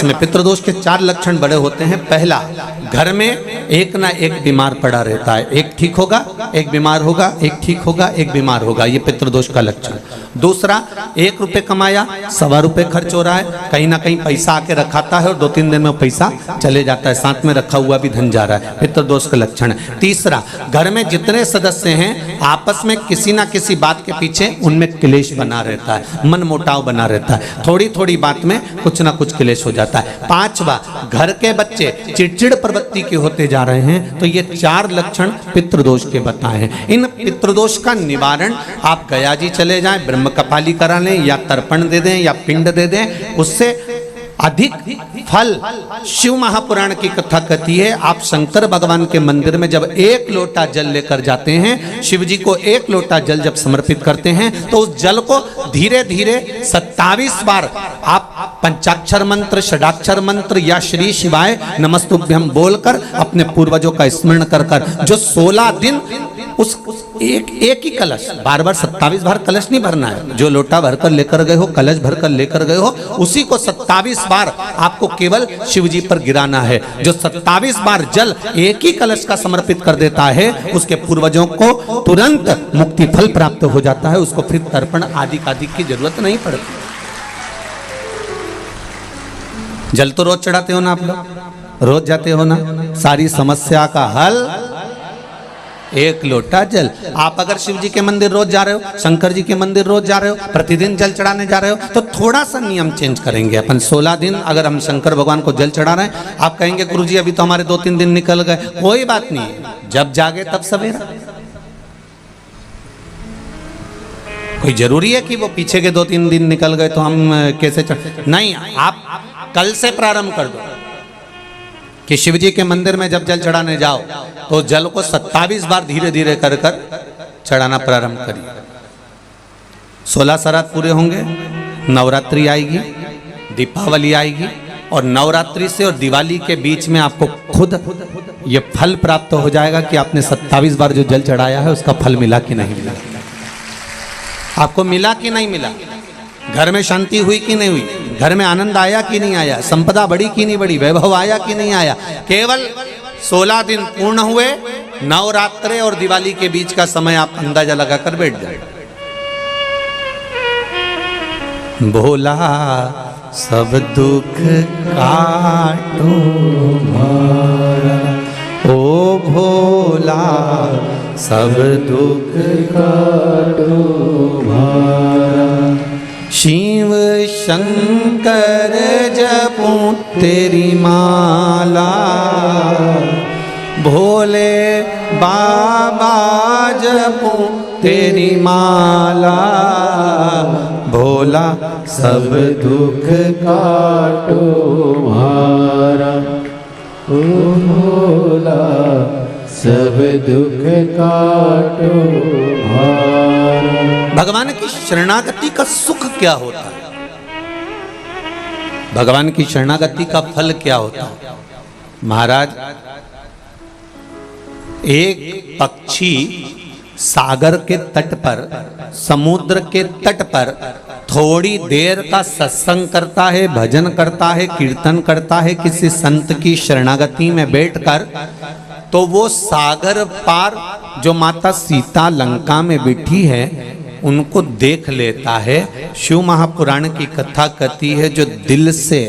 में पितृदोष के 4 लक्षण बड़े होते हैं। पहला, घर में एक ना एक बीमार पड़ा रहता है, एक ठीक होगा, एक बीमार होगा, एक ठीक होगा, एक बीमार होगा, ये पितृदोष का लक्षण। दूसरा, 1 रुपये कमाया, 1.25 रुपये खर्च हो रहा है, कहीं ना कहीं पैसा आके रखाता है और 2-3 दिन में पैसा चले जाता है, साथ में रखा हुआ भी धन जा रहा है, पितृदोष का लक्षण है। तीसरा, घर में जितने सदस्य हैं आपस में किसी ना किसी बात के पीछे उनमें क्लेश बना रहता है, मन मुटाव बना रहता है, थोड़ी थोड़ी बात में कुछ ना कुछ क्लेश हो जाता है। पांचवा, घर के बच्चे चिड़चिड़ प्रवृत्ति के होते जा रहे हैं। तो ये 4 लक्षण पितृदोष के बताए हैं। इन पितृदोष का निवारण आप गया जी चले जाएं, ब्रह्म कपाली करा लें या तर्पण दे दें या पिंड दे दें, उससे अधिक फल शिव महापुराण की कथा कहती है। आप शंकर भगवान के मंदिर में जब 1 लोटा जल लेकर जाते हैं, शिव जी को 1 लोटा जल जब समर्पित करते हैं, तो उस जल को धीरे धीरे 27 बार आप पंचाक्षर मंत्र, षडाक्षर मंत्र या श्री शिवाय नमस्तुभ्यम बोलकर अपने पूर्वजों का स्मरण कर कर जो 16 दिन उस एक ही कलश, बार बार 27 बार कलश नहीं भरना है, जो लोटा भरकर लेकर गए हो, कलश भरकर लेकर गए हो, उसी को 27 बार आपको केवल शिव जी पर गिराना है। जो 27 बार जल एक ही कलश का समर्पित कर देता है, उसके पूर्वजों को तुरंत मुक्ति फल प्राप्त हो जाता है, उसको फिर तर्पण आदि की जरूरत नहीं पड़ती। जल तो रोज चढ़ाते हो ना आप लोग, रोज जाते हो ना, सारी समस्या का हल 1 लोटा जल। आप अगर शिव जी के मंदिर रोज जा रहे हो, शंकर जी के मंदिर रोज जा रहे हो, प्रतिदिन जल चढ़ाने जा रहे हो, तो थोड़ा सा नियम चेंज करेंगे अपन। 16 दिन अगर हम शंकर भगवान को जल चढ़ा रहे हैं, आप कहेंगे गुरुजी अभी तो हमारे 2-3 दिन निकल गए, कोई बात नहीं, जब जागे तब सवेरा। कोई जरूरी है कि वो पीछे के 2-3 दिन निकल गए तो हम कैसे नहीं, आप कल से प्रारंभ कर दो कि शिव जी के मंदिर में जब जल चढ़ाने जाओ तो जल को 27 बार धीरे धीरे कर कर चढ़ाना प्रारंभ करिए। 16 श्राद्ध पूरे होंगे, नवरात्रि आएगी, दीपावली आएगी, और नवरात्रि से और दिवाली के बीच में आपको खुद ये फल प्राप्त हो जाएगा कि आपने 27 बार जो जल चढ़ाया है उसका फल मिला कि नहीं मिला, आपको मिला कि नहीं मिला, घर में शांति हुई कि नहीं हुई, घर में आनंद आया कि नहीं आया, संपदा बढ़ी कि नहीं बढ़ी, वैभव आया कि नहीं आया। केवल 16 दिन पूर्ण हुए, नवरात्रे और दिवाली के बीच का समय आप अंदाजा लगाकर बैठ जाए। भोला सब दुख काटो मारा, ओ भोला सब दुख काटो मारा, शिव शंकर जपूं तेरी माला, भोले बाबा जपूं तेरी माला, भोला सब दुख काटो मारा, ओ भोला सब दुख काटो मारा। भगवान की शरणागति का सुख क्या होता है, भगवान की शरणागति का फल क्या होता है। महाराज, एक पक्षी सागर के तट पर, समुद्र के तट पर थोड़ी देर का सत्संग करता है, भजन करता है, कीर्तन करता है किसी संत की शरणागति में बैठकर, तो वो सागर पार जो माता सीता लंका में बैठी है उनको देख लेता है। शिव महापुराण की कथा कहती है, जो दिल से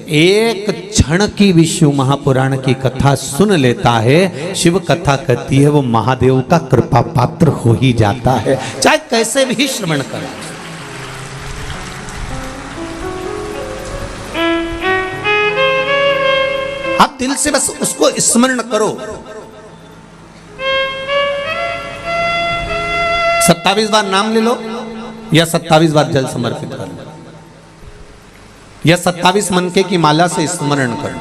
एक क्षण की भी शिव महापुराण की कथा सुन लेता है, शिव कथा कहती है वो महादेव का कृपा पात्र हो ही जाता है, चाहे कैसे भी श्रवण करे। आप दिल से बस उसको स्मरण करो। 27 बार नाम ले लो या 27 बार जल समर्पित कर लो, या 27 मनके की माला से स्मरण कर लो।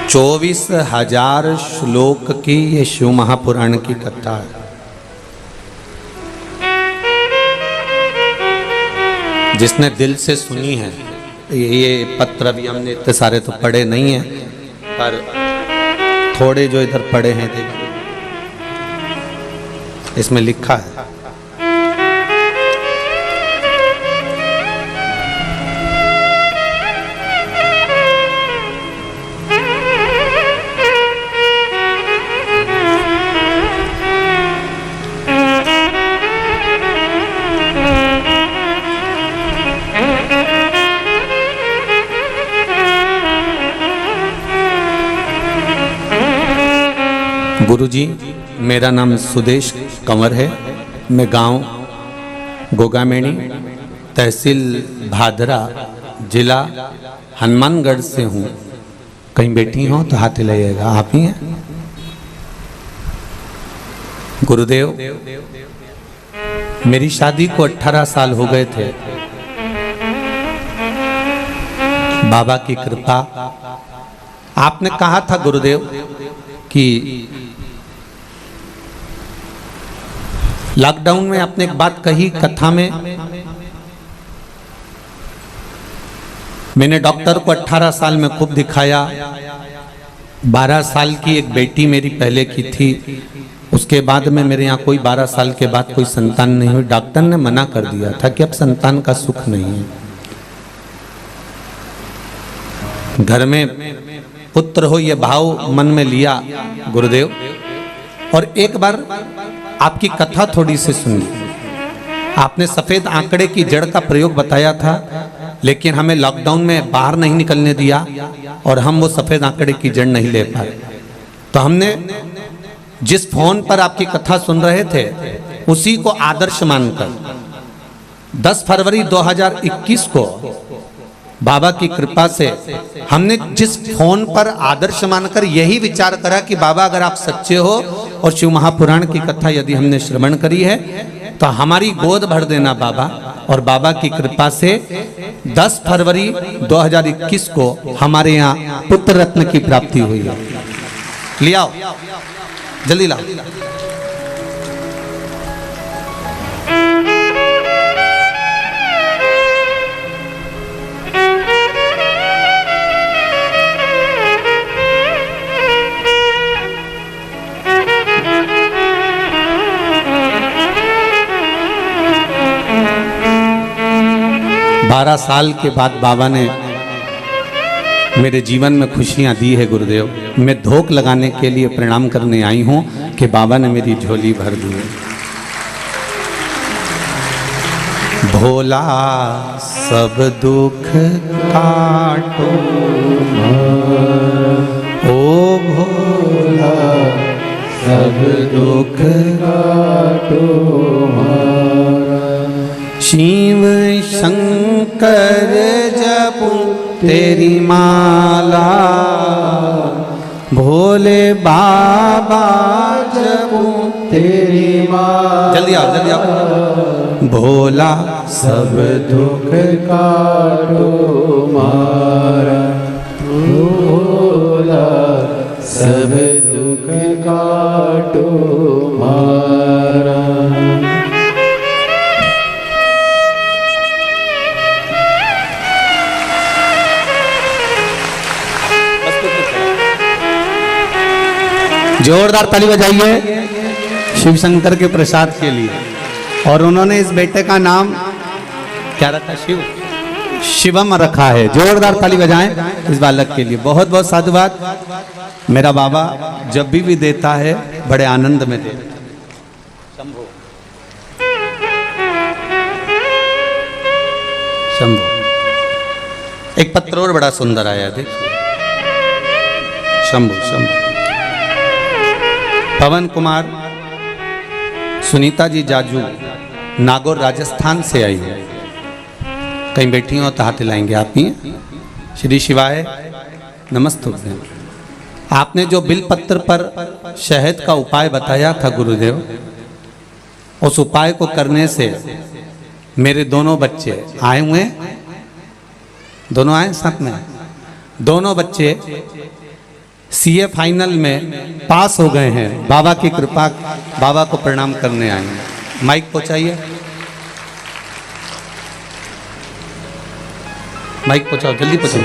चौबीस 24,000 श्लोक की ये शिव महापुराण की कथा है। जिसने दिल से सुनी है, ये पत्र अभी हमने इतने सारे तो पढ़े नहीं हैं, पर थोड़े जो इधर पड़े हैं देखिए, इसमें लिखा है गुरुजी, मेरा नाम सुदेश कंवर है। मैं गांव गोगामेणी, तहसील भादरा, जिला हनुमानगढ़ से हूँ। कहीं बैठी हो तो हाथ हिलाइएगा। आप ही हैं? गुरुदेव, मेरी शादी को 18 साल हो गए थे। बाबा की कृपा। आपने कहा था गुरुदेव कि लॉकडाउन में आपने एक बात कही कथा में, मैंने डॉक्टर को 18 साल में खूब दिखाया। 12 साल की एक बेटी मेरी पहले की थी, उसके बाद में मेरे यहाँ कोई 12 साल के बाद कोई संतान नहीं हुई। डॉक्टर ने मना कर दिया था कि अब संतान का सुख नहीं है, घर में पुत्र हो, ये भाव मन में लिया गुरुदेव। और एक बार आपकी कथा थोड़ी सी सुनी। आपने सफेद आंकड़े की जड़ का प्रयोग बताया था, लेकिन हमें लॉकडाउन में बाहर नहीं निकलने दिया और हम वो सफेद आंकड़े की जड़ नहीं ले पाए। तो हमने जिस फोन पर आपकी कथा सुन रहे थे उसी को आदर्श मानकर 10 फरवरी 2021 को बाबा की कृपा से हमने जिस फोन पर आदर्श मानकर यही विचार करा कि बाबा अगर आप सच्चे हो और शिव महापुराण की कथा यदि हमने श्रवण करी है तो हमारी गोद भर देना बाबा। और बाबा की कृपा से 10 फरवरी 2021 को हमारे यहाँ पुत्र रत्न की प्राप्ति हुई है। ले आओ, जल्दी लाओ। 12 साल के बाद बाबा ने मेरे जीवन में खुशियां दी है गुरुदेव। मैं धोख लगाने के लिए प्रणाम करने आई हूं कि बाबा ने मेरी झोली भर दी है। भोला सब दुख काटो, ओ भोला सब दुख काटो, शिव शंकर जपू तेरी माला, भोले बाबा जपू तेरी माला। जल्दी आओ, जल्दी आओ। भोला सब दुख काटो मारा, भोला सब दुख काटो मारा। जोरदार ताली बजाइए शिव शंकर के प्रसाद के लिए। और उन्होंने इस बेटे का नाम क्या रखा? शिवम रखा है। जोरदार ताली बजाएं इस बालक के लिए। बहुत बहुत साधुवाद। मेरा बाबा जब भी देता है बड़े आनंद में देता है। शंभो शंभो। एक पत्र और बड़ा सुंदर आया, देखिए। शंभो शंभो। पवन कुमार सुनीता जी जाजू नागौर राजस्थान से आई है। कहीं बैठी हो तो हाथ हिलाएंगे। आप ही श्री शिवाय नमस्तुभ्यं। आपने जो बिलपत्र पर शहद का उपाय बताया था गुरुदेव, उस उपाय को करने से मेरे दोनों बच्चे आए हुए, दोनों आए साथ में, दोनों बच्चे सीए फाइनल में पास हो गए हैं। बाबा की कृपा। बाबा को प्रणाम करने आए हैं। माइक पहुंचाइए, माइक पहुंचाओ, जल्दी पहुंचाओ।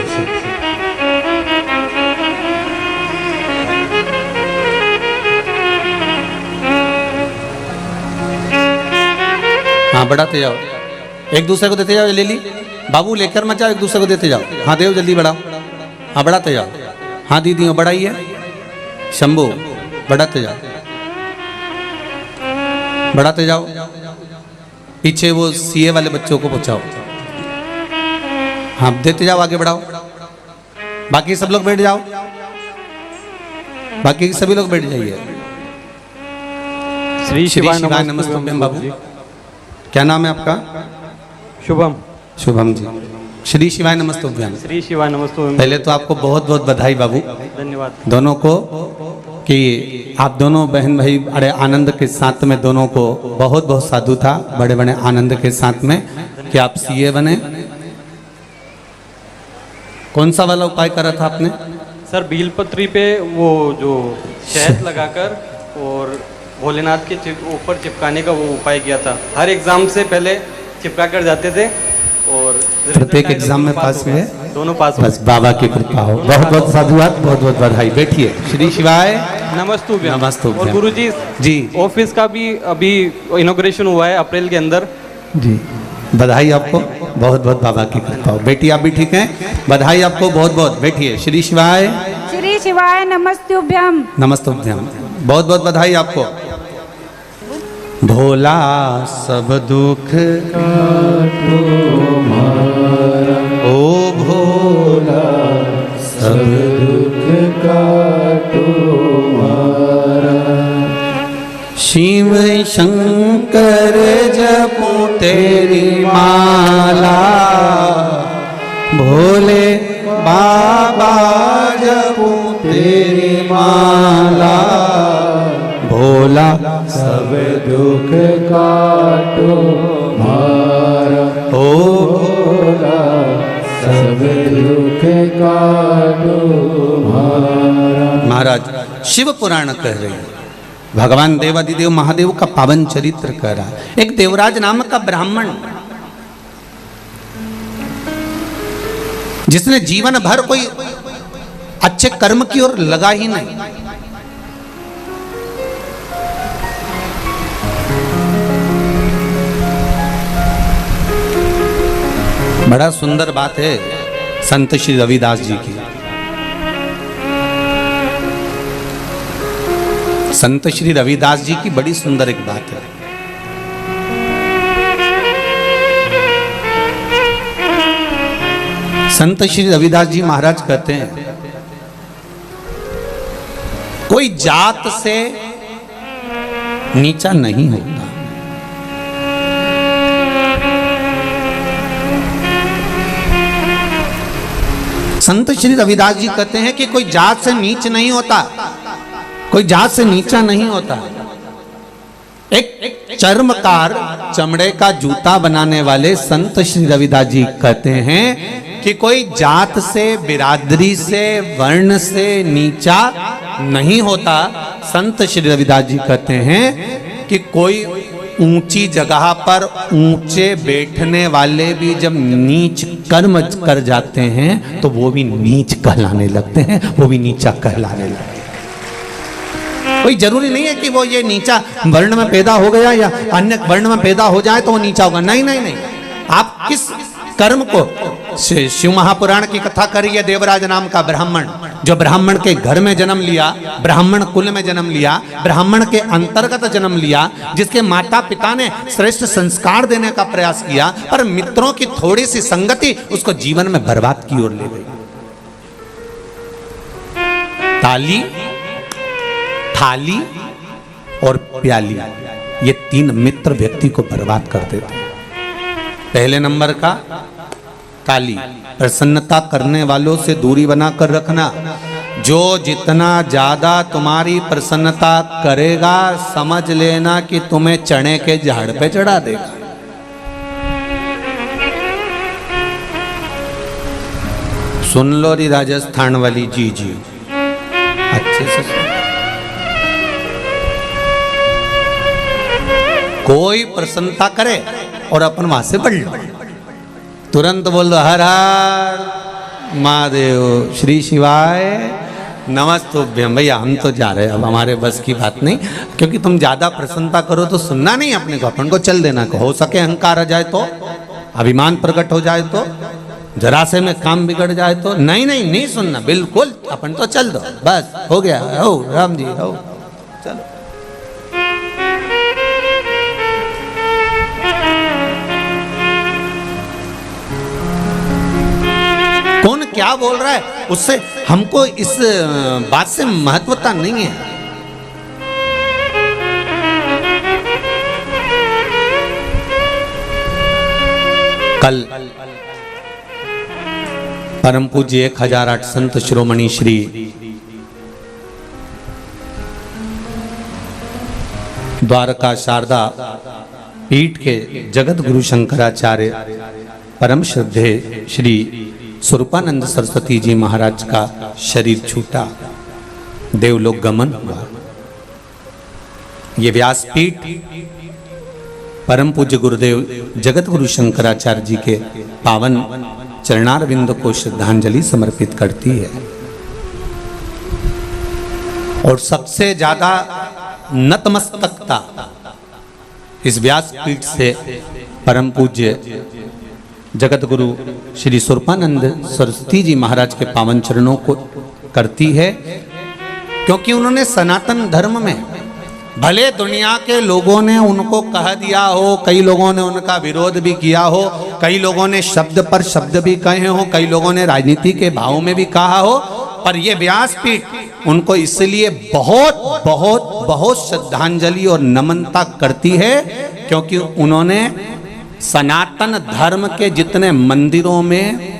बढ़ाते जाओ, एक दूसरे को देते जाओ। ले ली बाबू, लेकर मत जाओ, एक दूसरे को देते जाओ। हाँ देव, जल्दी बढ़ाओ। हाँ बढ़ाते जाओ। हाँ दीदी बढ़ाइए। शंभू बढ़ाते जाओ, बढ़ाते जाओ। पीछे वो सीए वाले बच्चों को पहुंचाओ। हाँ देते जाओ, आगे बढ़ाओ। बाकी सब लोग बैठ जाओ, बाकी सभी लोग बैठ जाइए। श्री शिवाय नमस्तुभ्यम। बाबू क्या नाम है आपका? शुभम। शुभम जी। श्री शिवाय नमस्तुभ्यम। श्री शिवाय नमस्तुभ्यम। पहले तो आपको बहुत बहुत बधाई बाबू, धन्यवाद दोनों को, कि आप दोनों बहन भाई बड़े आनंद के साथ में, दोनों को बहुत बहुत साधु था, बड़े बड़े आनंद के साथ में कि आप सीए बने। कौन सा वाला उपाय करा था आपने? सर बीलपत्री पे वो जो शहद लगाकर और भोलेनाथ के ऊपर चिपकाने का वो उपाय किया था। हर एग्जाम से पहले चिपका कर जाते थे और प्रत्येक एग्जाम में पास हुए, दोनों पास हुए। बस बाबा की कृपा हो। बहुत बहुत साधुवाद, बहुत बहुत बधाई। बैठिए। श्री शिवाय नमस्तुभ्यम। नमस्तुभ्यम। और गुरुजी जी ऑफिस का भी अभी इनॉग्रेशन हुआ है अप्रैल के अंदर। जी बधाई आपको, बहुत बहुत बाबा की कृपा हो। बेटी आप भी ठीक हैं? बधाई आपको बहुत बहुत। बैठिए। श्री शिवाय नमस्तुभ्यम। नमस्तुभ्यम। बहुत बहुत बधाई आपको। भोला सब दुख काटो मारा, ओ भोला सब दुख काटो मारा। शिव शंकर जपो तेरी माला, भोले बाबा जपो तेरी माला। भोला सब दुख काटो मारा, ओ भोला सब दुख काटो मारा। महाराज शिव पुराण कह रहे हैं, भगवान देवादिदेव महादेव का पावन चरित्र कह रहा है। एक देवराज नाम का ब्राह्मण, जिसने जीवन भर कोई अच्छे कर्म की ओर लगा ही नहीं, बड़ा सुंदर बात है संत श्री रविदास जी की। संत श्री रविदास जी की बड़ी सुंदर एक बात है। संत श्री रविदास जी महाराज कहते हैं, कोई जात से नीचा नहीं होता। संत श्री रविदास जी कहते हैं कि कोई जात से नीच नहीं होता, कोई जात से नीचा नहीं होता। एक चर्मकार, चमड़े का जूता बनाने वाले संत श्री रविदास जी कहते हैं कि कोई जात से, बिरादरी से, वर्ण से नीचा नहीं होता। संत श्री रविदास जी कहते हैं कि कोई ऊंची जगह पर ऊंचे बैठने वाले भी जब नीच कर्म कर जाते हैं तो वो भी नीच कहलाने लगते हैं, वो भी नीचा कहलाने लगते हैं। कोई जरूरी नहीं है कि वो ये नीचा वर्ण में पैदा हो गया या अन्य वर्ण में पैदा हो जाए तो वो नीचा होगा। नहीं नहीं नहीं, आप किस कर्म को, शिव महापुराण की कथा करिए। देवराज नाम का ब्राह्मण, जो ब्राह्मण के घर में जन्म लिया, ब्राह्मण कुल में जन्म लिया, ब्राह्मण के अंतर्गत जन्म लिया, जिसके माता पिता ने श्रेष्ठ संस्कार देने का प्रयास किया, पर मित्रों की थोड़ी सी संगति उसको जीवन में बर्बाद की ओर ले गई। ताली, थाली और प्याली, ये तीन मित्र व्यक्ति को बर्बाद कर देते हैं। पहले नंबर का ताली, प्रसन्नता करने वालों से दूरी बनाकर रखना। जो जितना ज्यादा तुम्हारी प्रसन्नता करेगा, समझ लेना कि तुम्हें चने के झाड़ पे चढ़ा देगा। सुन लो री राजस्थान वाली जी जी, अच्छे से सुन। कोई प्रसन्नता करे और अपन वहां से बढ़ लो, तुरंत बोल दो हर हर महादेव, श्री शिवाय नमस्तुभ्यम। भैया हम तो जा रहे हैं, अब हमारे बस की बात नहीं, क्योंकि तुम ज्यादा प्रसन्नता करो तो सुनना नहीं अपने को, अपन को चल देना। हो सके अहंकार आ जाए तो, अभिमान प्रकट हो जाए तो, जरा से में काम बिगड़ जाए तो, नहीं नहीं नहीं सुनना, बिल्कुल अपन तो चल दो, बस हो गया। हो राम जी हो, चलो। कौन क्या बोल रहा है उससे हमको इस बात से महत्वता नहीं है। कल परम पूज्य 1008 संत शिरोमणि श्री द्वारका शारदा पीठ के जगत गुरु शंकराचार्य परम श्रद्धे श्री स्वरूपानंद सरस्वती जी महाराज का शरीर छूटा, देवलोक गमन हुआ। ये व्यासपीठ परम पूज्य गुरुदेव जगत गुरु शंकराचार्य जी के पावन चरणारविंद को श्रद्धांजलि समर्पित करती है। और सबसे ज्यादा नतमस्तकता इस व्यासपीठ से परम पूज्य जगत गुरु श्री स्वरूपानंद सरस्वती जी महाराज के पावन चरणों को करती है, क्योंकि उन्होंने सनातन धर्म में, भले दुनिया के लोगों ने उनको कह दिया हो, कई लोगों ने उनका विरोध भी किया हो, कई लोगों ने शब्द पर शब्द भी कहे हो, कई लोगों ने राजनीति के भाव में भी कहा हो, पर ये व्यासपीठ उनको इसलिए बहुत बहुत बहुत श्रद्धांजलि और नमनता करती है, क्योंकि उन्होंने सनातन धर्म के जितने मंदिरों में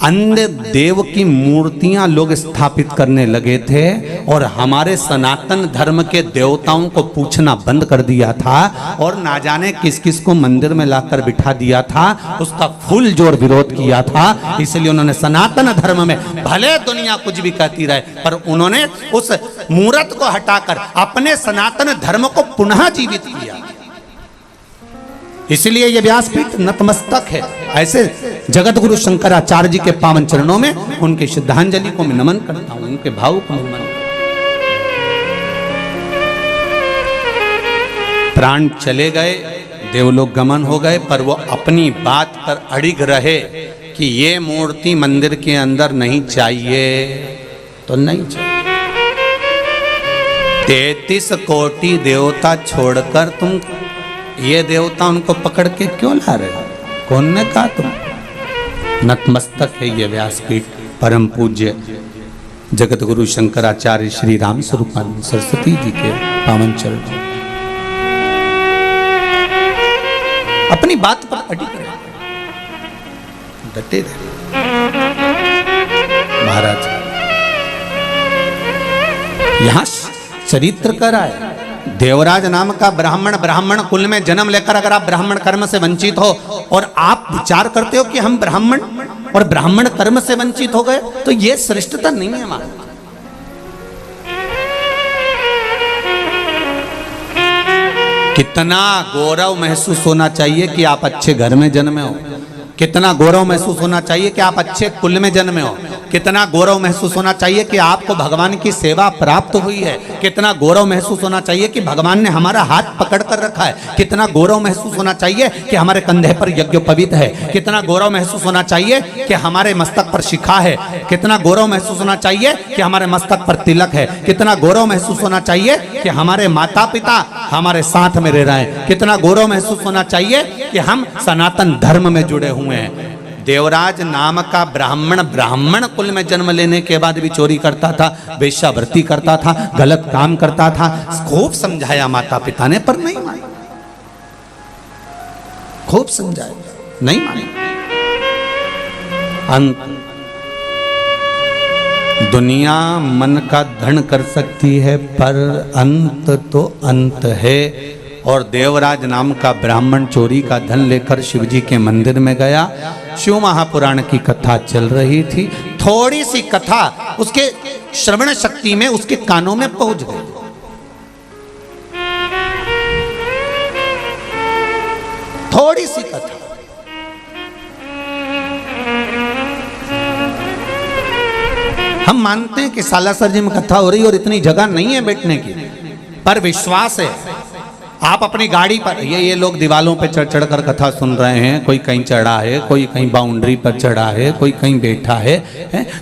अन्य देव की मूर्तियां लोग स्थापित करने लगे थे और हमारे सनातन धर्म के देवताओं को पूछना बंद कर दिया था और ना जाने किस किस को मंदिर में लाकर बिठा दिया था, उसका फुल जोर विरोध किया था। इसलिए उन्होंने सनातन धर्म में, भले दुनिया कुछ भी कहती रहे, पर उन्होंने उस मूर्त को हटाकर अपने सनातन धर्म को पुनः जीवित किया। इसलिए यह व्यासपीठ नतमस्तक है। ऐसे जगत गुरु शंकराचार्य जी के पावन चरणों में उनकी श्रद्धांजलि को मैं नमन करता हूं, उनके भाव को नमन। प्राण चले गए, देवलोक गमन हो गए, पर वो अपनी बात पर अड़िग रहे कि ये मूर्ति मंदिर के अंदर नहीं चाहिए तो नहीं चाहिए। 33 कोटि देवता छोड़कर तुम ये देवता उनको पकड़ के क्यों ला रहे हो? कौन ने कहा तुम? नतमस्तक है ये व्यासपीठ परम पूज्य जगत गुरु शंकराचार्य श्री राम स्वरूपानंद सरस्वती जी के पावन चरण। अपनी बात पर अडिग रहे, डटे रहे महाराज। यहां चरित्र करा है। देवराज नाम का ब्राह्मण कुल में जन्म लेकर अगर आप ब्राह्मण कर्म से वंचित हो और आप विचार करते हो कि हम ब्राह्मण और ब्राह्मण कर्म से वंचित हो गए, तो यह श्रेष्ठता नहीं है हमारा। कितना गौरव महसूस होना चाहिए कि आप अच्छे घर में जन्मे हो, कितना गौरव महसूस होना चाहिए कि आप अच्छे कुल में जन्मे हो, कितना गौरव महसूस होना चाहिए कि आपको भगवान की सेवा प्राप्त हुई है, कितना गौरव महसूस होना चाहिए कि भगवान ने हमारा हाथ पकड़ कर रखा है, कितना गौरव महसूस होना चाहिए कि हमारे कंधे पर यज्ञोपवीत है, कितना गौरव महसूस होना चाहिए कि हमारे मस्तक पर शिखा है, कितना गौरव महसूस होना चाहिए कि हमारे मस्तक पर तिलक है, कितना गौरव महसूस होना चाहिए कि हमारे माता पिता हमारे साथ में रह रहे हैं, कितना गौरव महसूस होना चाहिए कि हम सनातन धर्म में जुड़े हुए हैं। देवराज नाम का ब्राह्मण कुल में जन्म लेने के बाद भी चोरी करता था, वेश्यावृत्ति करता था, गलत काम करता था। खूब समझाया माता पिता ने, पर नहीं माने। खूब समझाया, नहीं माने। अंत दुनिया मन का धन कर सकती है, पर अंत तो अंत है। और देवराज नाम का ब्राह्मण चोरी का धन लेकर शिवजी के मंदिर में गया। शिव महापुराण की कथा चल रही थी, थोड़ी सी कथा उसके श्रवण शक्ति में, उसके कानों में पहुंच गई। थोड़ी सी कथा, हम हम मानते हैं कि सालासर जी में कथा हो रही है और इतनी जगह नहीं है बैठने की, पर विश्वास है। आप अपनी गाड़ी पर, ये लोग दीवालों पे चढ़ चढ़ कर कथा सुन रहे हैं, कोई कहीं चढ़ा है, कोई कहीं बाउंड्री पर चढ़ा है, कोई कहीं बैठा है,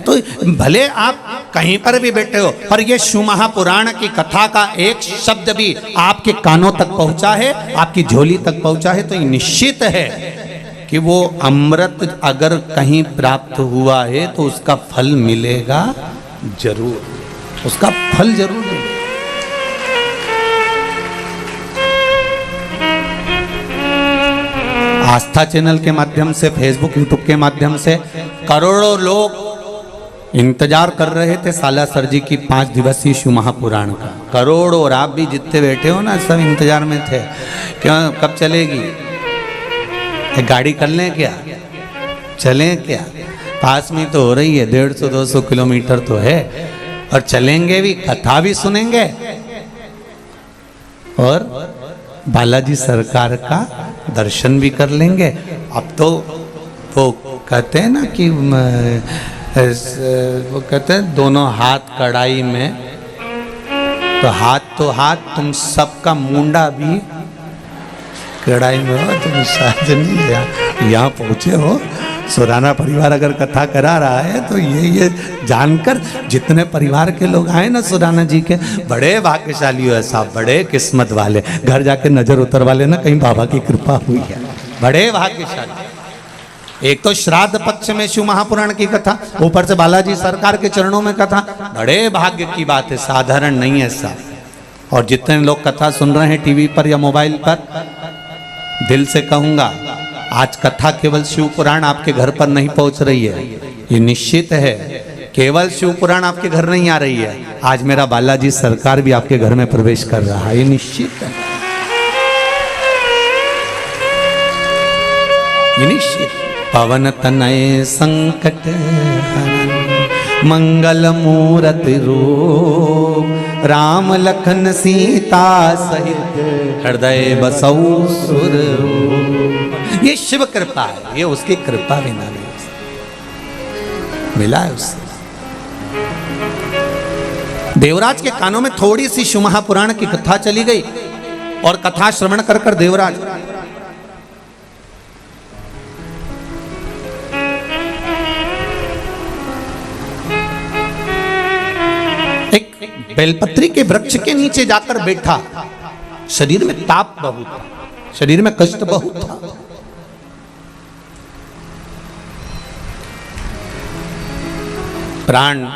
तो भले आप कहीं पर भी बैठे हो, पर ये शिव महापुराण की कथा का एक शब्द भी आपके कानों तक पहुंचा है, आपकी झोली तक पहुंचा है, तो ये निश्चित है कि वो अमृत अगर कहीं प्राप्त हुआ है तो उसका फल मिलेगा जरूर, उसका फल जरूर मिलेगा। आस्था चैनल के माध्यम से, फेसबुक यूट्यूब के माध्यम से करोड़ों लोग इंतजार कर रहे थे सालासर जी की 5 दिवसीय शिव महापुराण का। करोड़ों, और आप भी जितने बैठे हो ना, सब इंतजार में थे क्या कब चलेगी, एक गाड़ी कर लें क्या, चलें क्या, पास में तो हो रही है, 150-200 किलोमीटर तो है, और चलेंगे भी, कथा भी सुनेंगे और बालाजी सरकार का दर्शन भी कर लेंगे। अब तो वो कहते हैं ना कि वो कहते हैं दोनों हाथ कढ़ाई में, तो हाथ तुम सबका मुंडा भी कढ़ाई में हो, तुम शायद नहीं यहाँ पहुँचे हो। सुराना परिवार अगर कथा करा रहा है तो ये जानकर जितने परिवार के लोग आए ना सुराना जी के, बड़े भाग्यशाली है साहब, बड़े किस्मत वाले, घर जाके नजर उतर वाले ना, कहीं बाबा की कृपा हुई है, बड़े भाग्यशाली। एक तो श्राद्ध पक्ष में शिव महापुराण की कथा, ऊपर से बालाजी सरकार के चरणों में कथा, बड़े भाग्य की बात है, साधारण नहीं है साहब। और जितने लोग कथा सुन रहे हैं टीवी पर या मोबाइल पर, दिल से कहूंगा आज कथा केवल शिव पुराण आपके घर पर नहीं पहुंच रही है, ये निश्चित है, केवल शिव पुराण आपके घर नहीं आ रही है, आज मेरा बालाजी सरकार भी आपके घर में प्रवेश कर रहा है, ये निश्चित है, ये निश्चित। पवन तनय संकट मंगल मूरति रूप, राम लखन सीता सहित हृदय बसौ सुर रूप। ये शिव कृपा है, ये उसकी कृपा बिना नहीं मिला है उससे। देवराज के कानों में थोड़ी सी शिव महापुराण की कथा चली गई और कथा श्रवण कर कर देवराज बेलपत्री के वृक्ष के नीचे जाकर बैठा। शरीर में ताप बहुत था, शरीर में कष्ट बहुत था। प्राण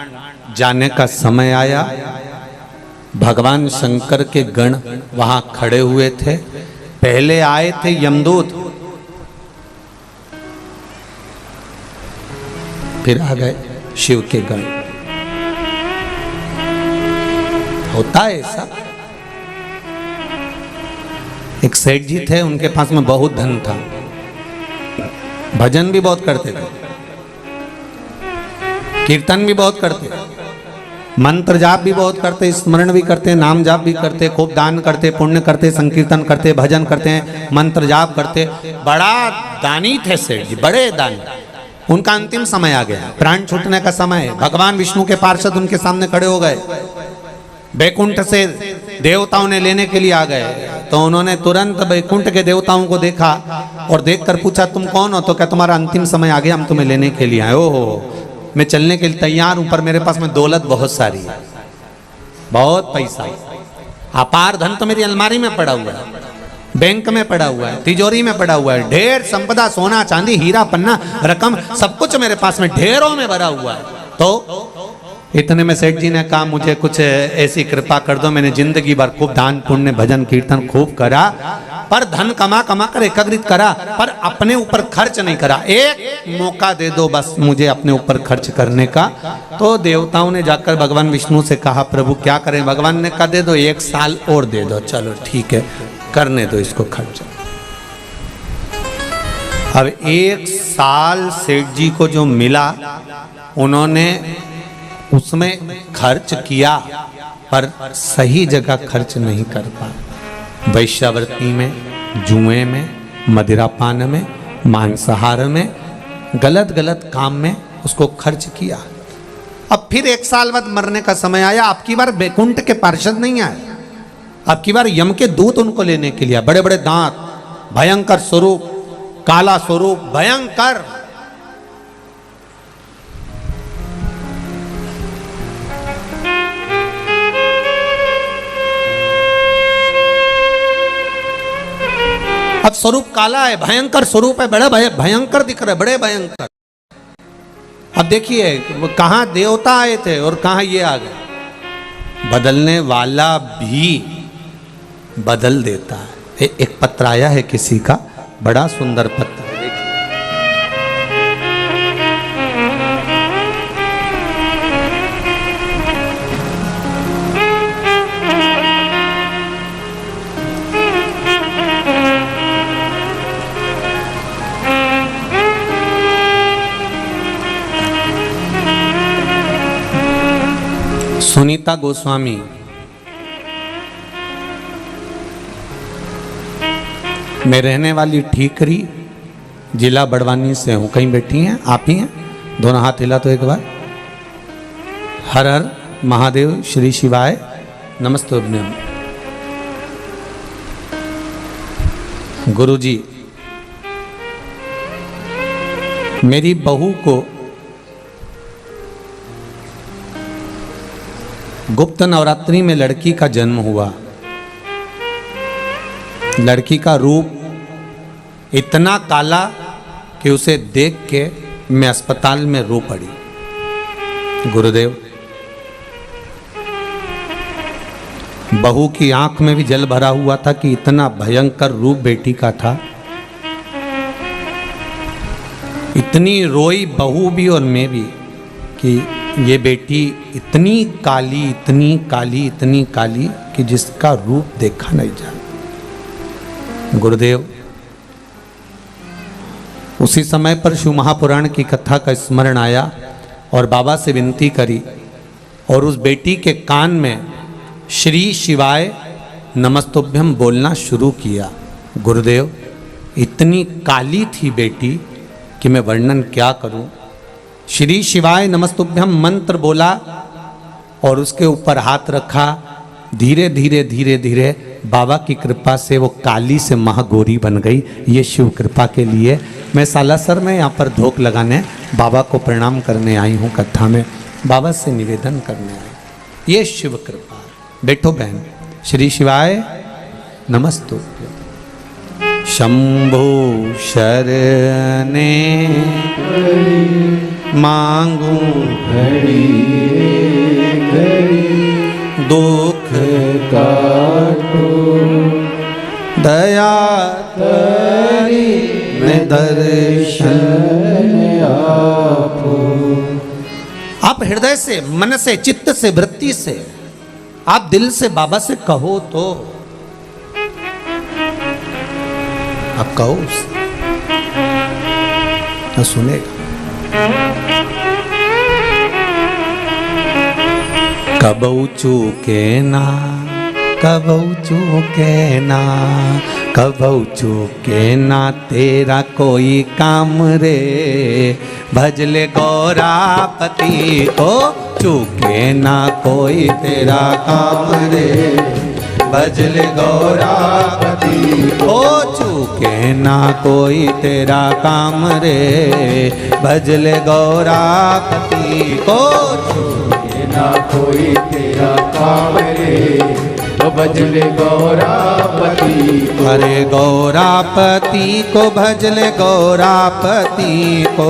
जाने का समय आया, भगवान शंकर के गण वहां खड़े हुए थे। पहले आए थे यमदूत, फिर आ गए शिव के गण। होता है ऐसा। एक सेठ जी थे, उनके पास में बहुत धन था, भजन भी बहुत करते थे, कीर्तन भी बहुत करते, मंत्र जाप भी बहुत करते, स्मरण भी करते, नाम जाप भी करते, खूब दान करते, पुण्य करते, संकीर्तन करते, भजन करते, मंत्र जाप करते। बड़ा दानी थे सेठ जी, बड़े दानी। उनका अंतिम समय आ गया, प्राण छूटने का समय है। भगवान विष्णु के पार्षद उनके सामने खड़े हो गए, बैकुंठ से देवताओं ने लेने के लिए आ गए। तो उन्होंने तुरंत बैकुंठ के देवताओं को देखा और देखकर पूछा तुम कौन हो? तो क्या तुम्हारा अंतिम समय आ गया, हम तुम्हें लेने के लिए आए। ओहो, मैं चलने के लिए तैयार हूं, पर मेरे पास में दौलत बहुत सारी है, बहुत पैसा, अपार धन तो मेरी अलमारी में पड़ा हुआ है, बैंक में पड़ा हुआ है, तिजोरी में पड़ा हुआ है, ढेर संपदा, सोना चांदी हीरा पन्ना रकम सब कुछ मेरे पास में ढेरों में भरा हुआ है। तो इतने में सेठ जी ने कहा मुझे कुछ ऐसी कृपा कर दो, मैंने जिंदगी भर खूब दान पुण्य भजन कीर्तन खूब करा, पर धन कमा कमा कर एकत्रित करा, पर अपने ऊपर खर्च नहीं करा। एक मौका दे दो बस मुझे अपने ऊपर खर्च करने का। तो देवताओं ने जाकर भगवान विष्णु से कहा प्रभु क्या करें? भगवान ने कहा दे दो, 1 साल और दे दो। चलो ठीक है, करने दो इसको खर्च। अब 1 साल सेठ जी को जो मिला, उन्होंने उसमें खर्च किया, पर सही जगह खर्च नहीं कर पाए। वैश्यावृत्ति में, जुए में, मदिरापान में, मांसाहार में, गलत गलत काम में उसको खर्च किया। अब फिर 1 साल बाद मरने का समय आया, अब की बार बैकुंठ के पार्षद नहीं आए, अब की बार यम के दूत उनको लेने के लिए, बड़े बड़े दांत, भयंकर स्वरूप, काला स्वरूप, भयंकर। अब स्वरूप काला है, भयंकर स्वरूप है, बड़ा भयंकर दिख रहा है, बड़े भयंकर। अब देखिए कहां देवता आए थे और कहां ये आ गए। बदलने वाला भी बदल देता है। एक पत्र आया है किसी का, बड़ा सुंदर पत्र है, देखिए। सुनीता गोस्वामी, मैं रहने वाली ठीकरी, जिला बड़वानी से हूं। कहीं बैठी हैं? आप ही हैं? दोनों हाथ हिला तो एक बार। हर हर महादेव, श्री शिवाय, नमस्ते। गुरुजी, मेरी बहू को गुप्त नवरात्रि में लड़की का जन्म हुआ। लड़की का रूप इतना काला कि उसे देख के मैं अस्पताल में रो पड़ी। गुरुदेव, बहू की आंख में भी जल भरा हुआ था कि इतना भयंकर रूप बेटी का था। इतनी रोई बहू भी और मैं भी कि ये बेटी इतनी काली, इतनी काली, इतनी काली कि जिसका रूप देखा नहीं जा। गुरुदेव, उसी समय पर शिव महापुराण की कथा का स्मरण आया और बाबा से विनती करी और उस बेटी के कान में श्री शिवाय नमस्तुभ्यम बोलना शुरू किया। गुरुदेव, इतनी काली थी बेटी कि मैं वर्णन क्या करूं। श्री शिवाय नमस्तुभ्यम मंत्र बोला और उसके ऊपर हाथ रखा। धीरे धीरे धीरे धीरे बाबा की कृपा से वो काली से महागौरी बन गई। ये शिव कृपा के लिए मैं सालासर में यहाँ पर धोख लगाने बाबा को प्रणाम करने आई हूँ। कथा में बाबा से निवेदन करने आई। ये शिव कृपा। बैठो बहन। श्री शिवाय नमस्तुभ्यम। शंभो शरणे मांगू घड़ी घड़ी दुख काटो दया करी मैं दर्शन आपो। आप हृदय से, मन से, चित्त से, वृत्ति से, आप दिल से बाबा से कहो तो आप कहो तो सुनेगा। कबऊ चूके ना, कबऊ चूके ना, कबऊ चूके ना तेरा कोई काम रे। भजले गौरापति को चूके ना कोई तेरा काम रे। भजले गौरापति को चूके ना कोई तेरा काम रे। भजले गौरापति को चूके ना कोई तेरा काम रे। तो भजले गौरापति को। अरे गौरापति को भजले गौरापति को।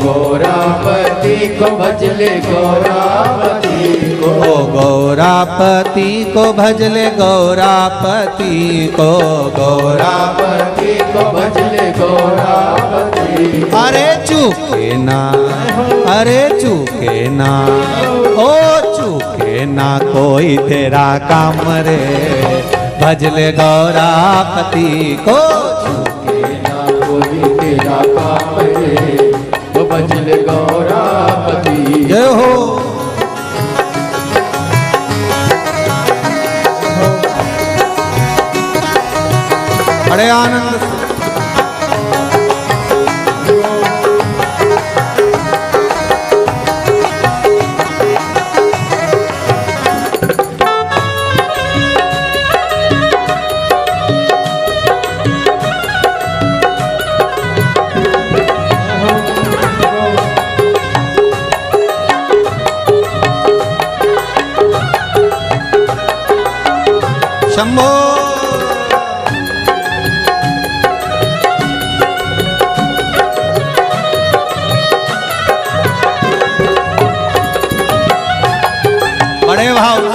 गौरापति को भजले गौरापति को। गौरापति को भजले गौरापति को। गौरापति को भजले गौरापति। अरे चूके ना, अरे चूके ना, ओ चूके ना कोई तेरा काम रे। भजले गौरापति को चूके ना कोई तेरा काम रे। तो भजले गौरापति। जय हो। बड़े आनंद से शंभो। बड़े भाव।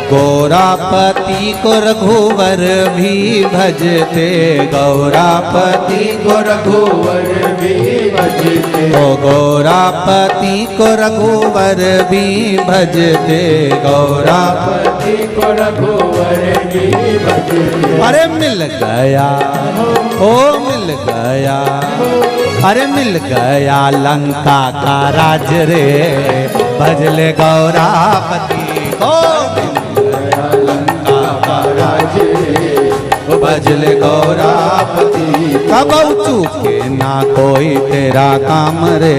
गौरापति को रघुवर भी भजते, गौरापति को रघुवर भी भजते, ओ गौरापति को रघुवर भी भजते, गौरापति को रघुवर भी भजते। अरे मिल गया, ओ मिल गया, अरे मिल गया लंका का राज रे, भजले गौरापति को भजले गौरापति। कब चूके ना कोई तेरा काम रे,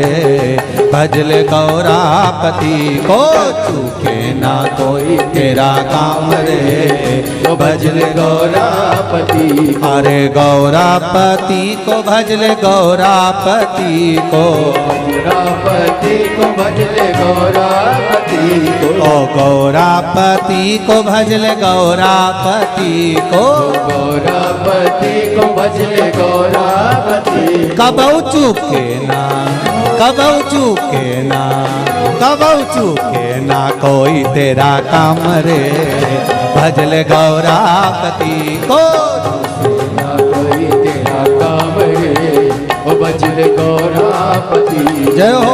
भजले गौरापति को चूके ना कोई तेरा काम रे, भजले गौरापति। अरे गौरापति को भजले गौरापति को, गौरापति को भजले गौरापति को, ओ गौरापति को भजले गौरापति को, गौरापति को भजले गौरापति। कबऊ चूके ना, कबऊ चूके ना, कबऊ चूके ना कोई तेरा काम रे, भजले गौरापति को ना कोई तेरा काम रे, वो भजले गौरापति। जय हो।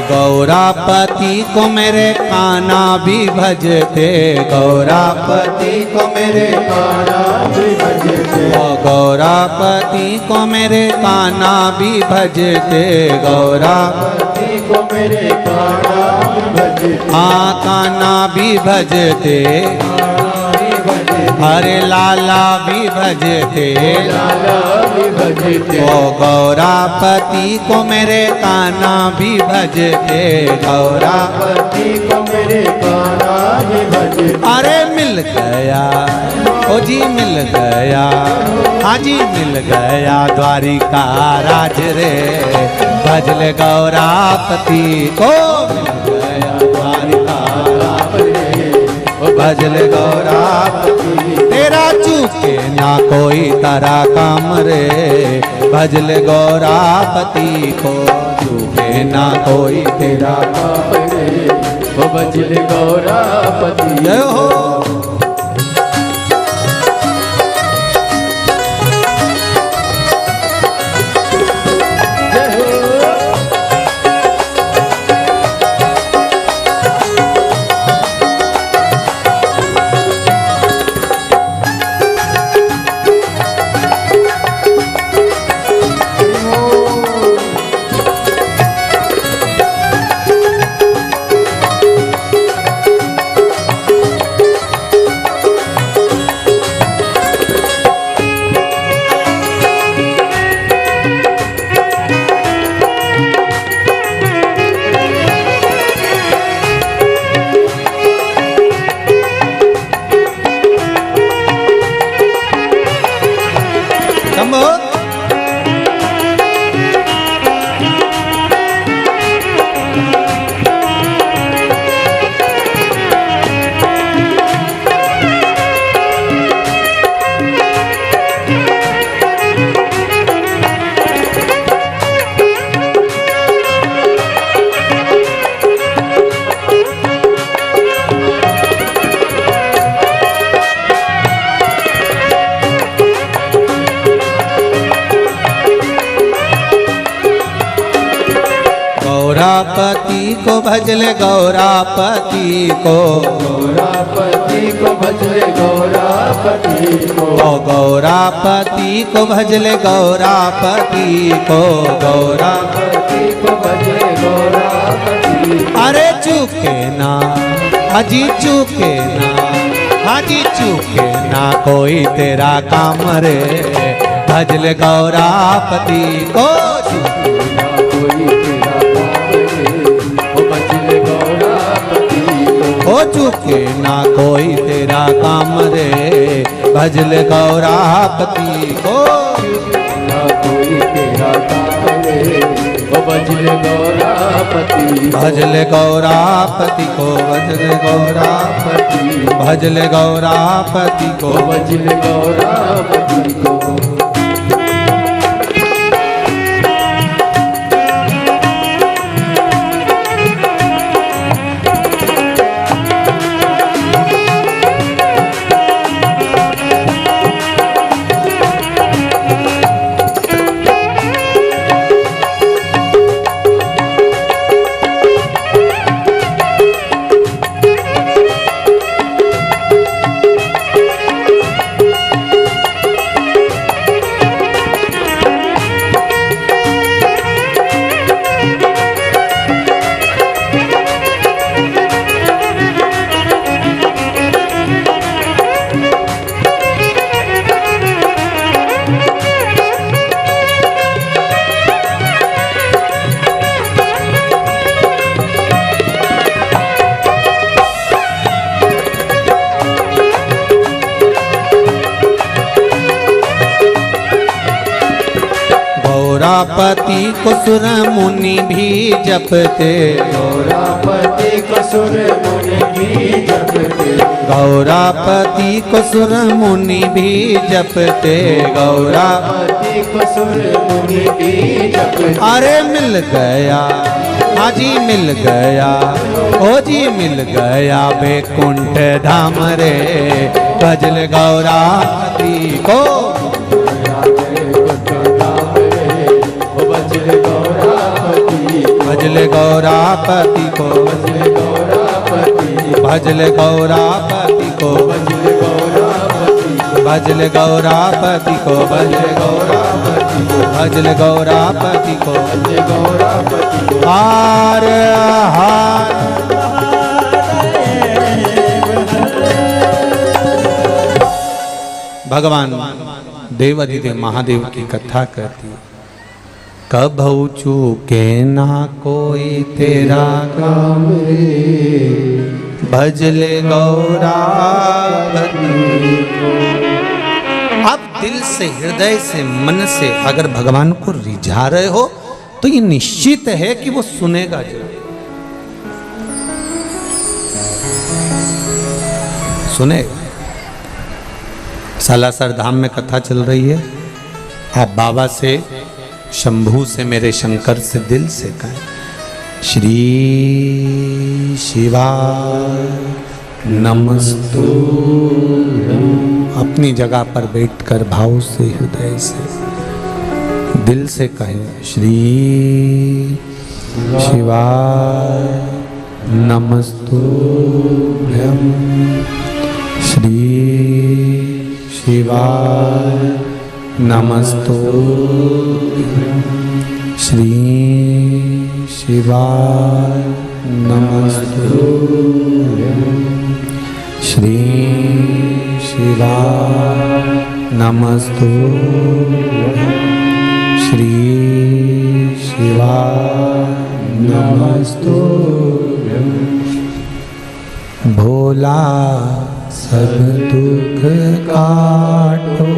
गौरापति को मेरे काना भी भजते, गौरापति को मेरे काना भी भजते, गौरापति को मेरे काना भी भजते, गौरापति को मेरे काना भी भजते, हाँ काना भी भजते, हरे लाला भी भजते, लाला भी भजते, ओ गौरापति को मेरे काना भी भजते, गौरापति को मेरे काना भी भजते। अरे मिल गया, ओ जी मिल गया, हाँ जी मिल गया द्वारिका राज रे, भजले गौरापति को मिल गया द्वारिका राज रे, भजले गौरापति। तेरा चूके ना कोई तारा काम रे, भजले गौरापति को चूके ना कोई तेरा काम रे, वो भजले गौरापति। जय हो। शंभो। गौरापति को भजले गौरापति को, गौरापति को भजले गौरापति को, ओ गौरापति को भजले गौरापति को, गौरापति को भजले गौरापति। अरे चूके ना हाजी चूके ना, हाजी चूके ना कोई तेरा काम रे, भजले गौरापति को। हो चुके ना कोई तेरा काम रे, भजले गौरापति को। ना कोई तेरा काम रे, वो भजले गौरापति, भजले गौरापति को, भजले गौरापति, भजले गौरापति को, भजले गौरापति को। गौरापति को सुर मुनि भी जपते, गौरापति को सुर मुनि भी जपते, गौरापति को सुर मुनि भी जपते, गौरापति को सुर मुनि भी जपते। अरे मिल गया हाजी मिल गया, ओ जी मिल गया बैकुंठ धाम रे, भजले गौरापति को। भजले गौरापति को, भजले गौरापति को, भजले गौरापति को, भजले गौरापति को, भजले गौरापति को, हार हार। भगवान देवाधिदेव महादेव की कथा करती है। कभू चूके ना कोई तेरा काम रे, भजले गौरापति को। आप दिल से हृदय से मन से अगर भगवान को रिझा रहे हो तो ये निश्चित है कि वो सुनेगा जरूर, सुनेगा। सालासर धाम में कथा चल रही है, आप बाबा से शंभू से मेरे शंकर से दिल से कहें, श्री शिवाय नमस्तुभ्यं। अपनी जगह पर बैठकर भाव से हृदय से दिल से कहें, श्री शिवाय नमस्तुभ्यं, श्री शिवाय नमस्तुभ्यं, श्री शिवाय नमस्तुभ्यं, श्री शिवाय नमस्तुभ्यं, श्री शिवाय नमस्तुभ्यं। भोला सब दुख काटो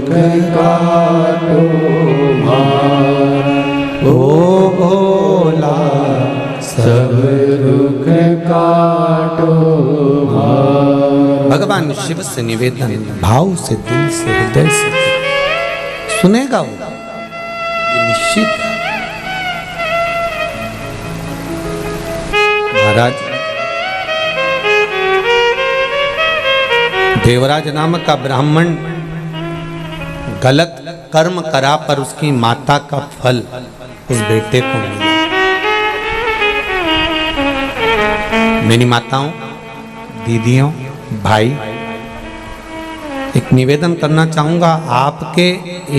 दुख काटो मारा, ओ भोला सब दुख काटो मारा। भगवान शिव से निवेदन भाव से, दिल से, हृदय से सुनेगा वो, ये निश्चित है। महाराज देवराज नामक का ब्राह्मण गलत कर्म करा पर उसकी माता का फल उस बेटे को मिला। मेरी माताओं, दीदियों, भाई, एक निवेदन करना चाहूंगा, आपके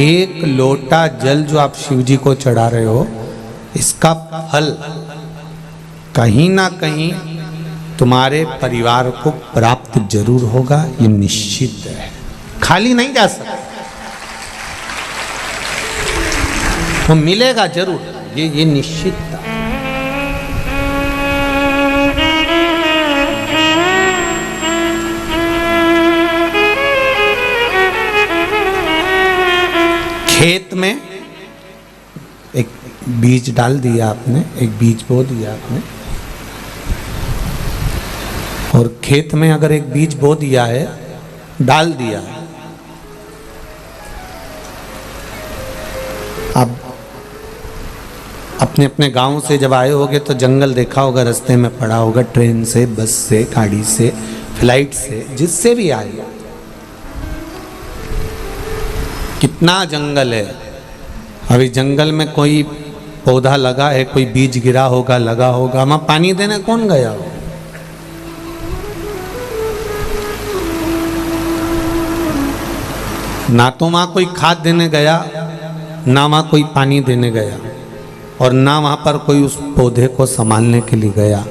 एक लोटा जल जो आप शिव जी को चढ़ा रहे हो, इसका फल कहीं ना कहीं तुम्हारे परिवार को प्राप्त जरूर होगा, ये निश्चित है, खाली नहीं जा सकता, तो मिलेगा जरूर, ये निश्चित था। खेत में एक बीज डाल दिया आपने, एक बीज बो दिया आपने, और खेत में अगर एक बीज बो दिया है, डाल दिया है, अब अपने अपने गांव से जब आए होगे तो जंगल देखा होगा, रास्ते में पड़ा होगा, ट्रेन से, बस से, गाड़ी से, फ्लाइट से, जिससे भी आए, कितना जंगल है। अभी जंगल में कोई पौधा लगा है, कोई बीज गिरा होगा, लगा होगा, वहां पानी देने कौन गया हो? ना तो वहां कोई खाद देने गया, ना वहां कोई पानी देने गया, और ना वहां पर कोई उस पौधे को संभालने के लिए गया,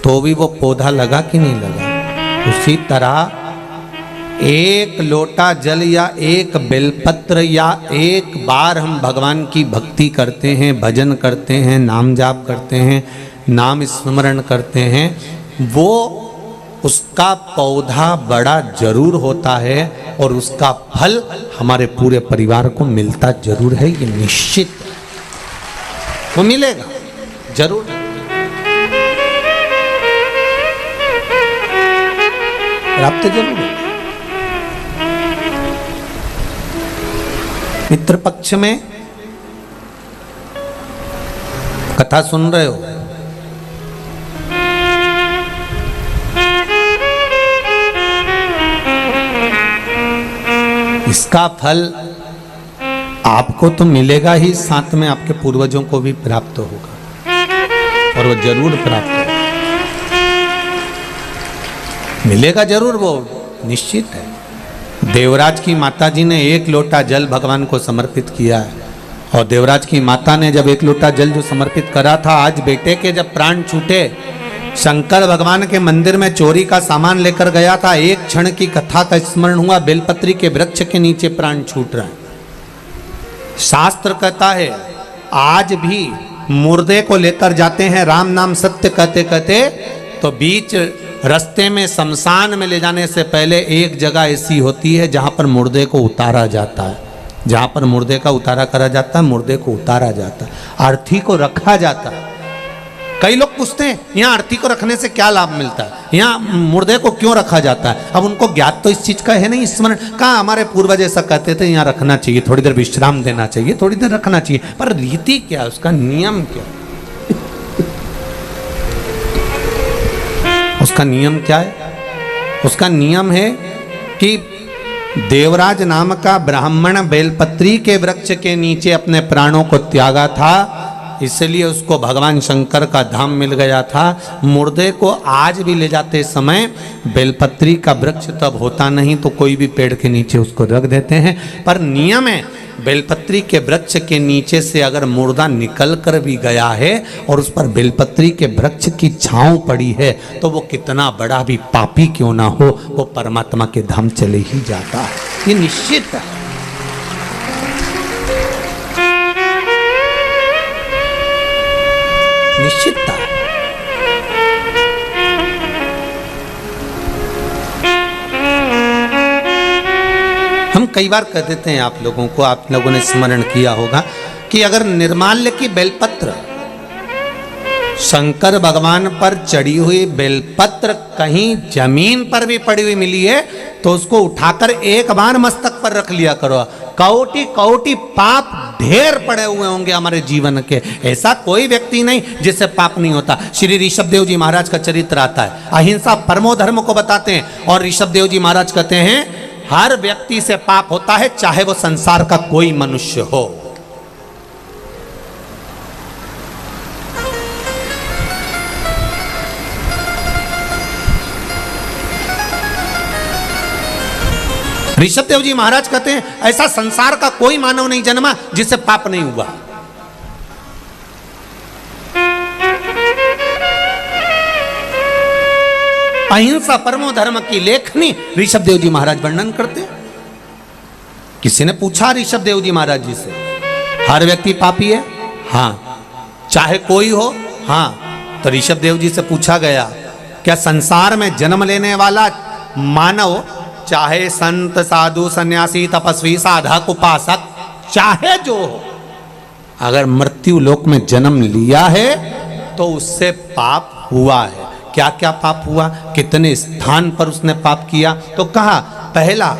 तो भी वो पौधा लगा कि नहीं लगा। उसी तरह एक लोटा जल या एक बेलपत्र या एक बार हम भगवान की भक्ति करते हैं, भजन करते हैं, नाम जाप करते हैं, नाम स्मरण करते हैं, वो उसका पौधा बड़ा जरूर होता है और उसका फल हमारे पूरे परिवार को मिलता जरूर है, ये निश्चित है, वो मिलेगा जरूर। प्राप्त जरूर है। पितृ पक्ष में कथा सुन रहे हो, इसका फल आपको तो मिलेगा ही, साथ में आपके पूर्वजों को भी प्राप्त होगा, और वो जरूर प्राप्त होगा, मिलेगा जरूर, वो निश्चित है। देवराज की माता जी ने एक लोटा जल भगवान को समर्पित किया है, और देवराज की माता ने जब एक लोटा जल जो समर्पित करा था, आज बेटे के जब प्राण छूटे, शंकर भगवान के मंदिर में चोरी का सामान लेकर गया था, एक क्षण की कथा का स्मरण हुआ, बेलपत्री के वृक्ष के नीचे प्राण छूट रहे हैं। शास्त्र कहता है आज भी मुर्दे को लेकर जाते हैं, राम नाम सत्य कहते कहते, तो बीच रास्ते में शमशान में ले जाने से पहले एक जगह ऐसी होती है जहां पर मुर्दे को उतारा जाता है, जहां पर मुर्दे का उतारा करा जाता है, मुर्दे को उतारा जाता है, अर्थी को रखा जाता है। कई लोग पूछते हैं यहाँ अर्थी को रखने से क्या लाभ मिलता है, यहाँ मुर्दे को क्यों रखा जाता है। अब उनको ज्ञात तो इस चीज का है नहीं, स्मरण कहाँ, हमारे पूर्वज ऐसा कहते थे यहाँ रखना चाहिए, थोड़ी देर विश्राम देना चाहिए, थोड़ी देर रखना चाहिए, पर रीति क्या, उसका नियम क्या, उसका नियम क्या है? उसका नियम है कि देवराज नाम का ब्राह्मण बेलपत्री के वृक्ष के नीचे अपने प्राणों को त्यागा था, इसलिए उसको भगवान शंकर का धाम मिल गया था। मुर्दे को आज भी ले जाते समय बेलपत्री का वृक्ष तब होता नहीं, तो कोई भी पेड़ के नीचे उसको रख देते हैं, पर नियम है बेलपत्री के वृक्ष के नीचे से अगर मुर्दा निकल कर भी गया है और उस पर बेलपत्री के वृक्ष की छांव पड़ी है, तो वो कितना बड़ा भी पापी क्यों ना हो, वो परमात्मा के धाम चले ही जाता है, ये निश्चित है। निश्चितता। हम कई बार कह देते हैं आप लोगों को, आप लोगों ने स्मरण किया होगा कि अगर निर्माल्य की बेलपत्र, शंकर भगवान पर चढ़ी हुई बेलपत्र कहीं जमीन पर भी पड़ी हुई मिली है तो उसको उठाकर एक बार मस्तक पर रख लिया करो। कौटी कौटी पाप ढेर पड़े हुए होंगे हमारे जीवन के, ऐसा कोई व्यक्ति नहीं जिससे पाप नहीं होता। श्री ऋषभदेव जी महाराज का चरित्र आता है, अहिंसा परमो धर्म को बताते हैं और ऋषभदेव जी महाराज कहते हैं हर व्यक्ति से पाप होता है, चाहे वो संसार का कोई मनुष्य हो। ऋषभदेव जी महाराज कहते हैं ऐसा संसार का कोई मानव नहीं जन्मा जिससे पाप नहीं हुआ। अहिंसा परमो धर्म की लेखनी ऋषभदेव जी महाराज वर्णन करते हैं। किसी ने पूछा ऋषभदेव जी महाराज जी से, हर व्यक्ति पापी है? हाँ। चाहे कोई हो? हाँ। तो ऋषभदेव जी से पूछा गया, क्या संसार में जन्म लेने वाला मानव, चाहे संत साधु सन्यासी तपस्वी साधक उपासक चाहे जो हो, अगर मृत्यु लोक में जन्म लिया है तो उससे पाप हुआ है? क्या क्या पाप हुआ, कितने स्थान पर उसने पाप किया? तो कहा, पहला,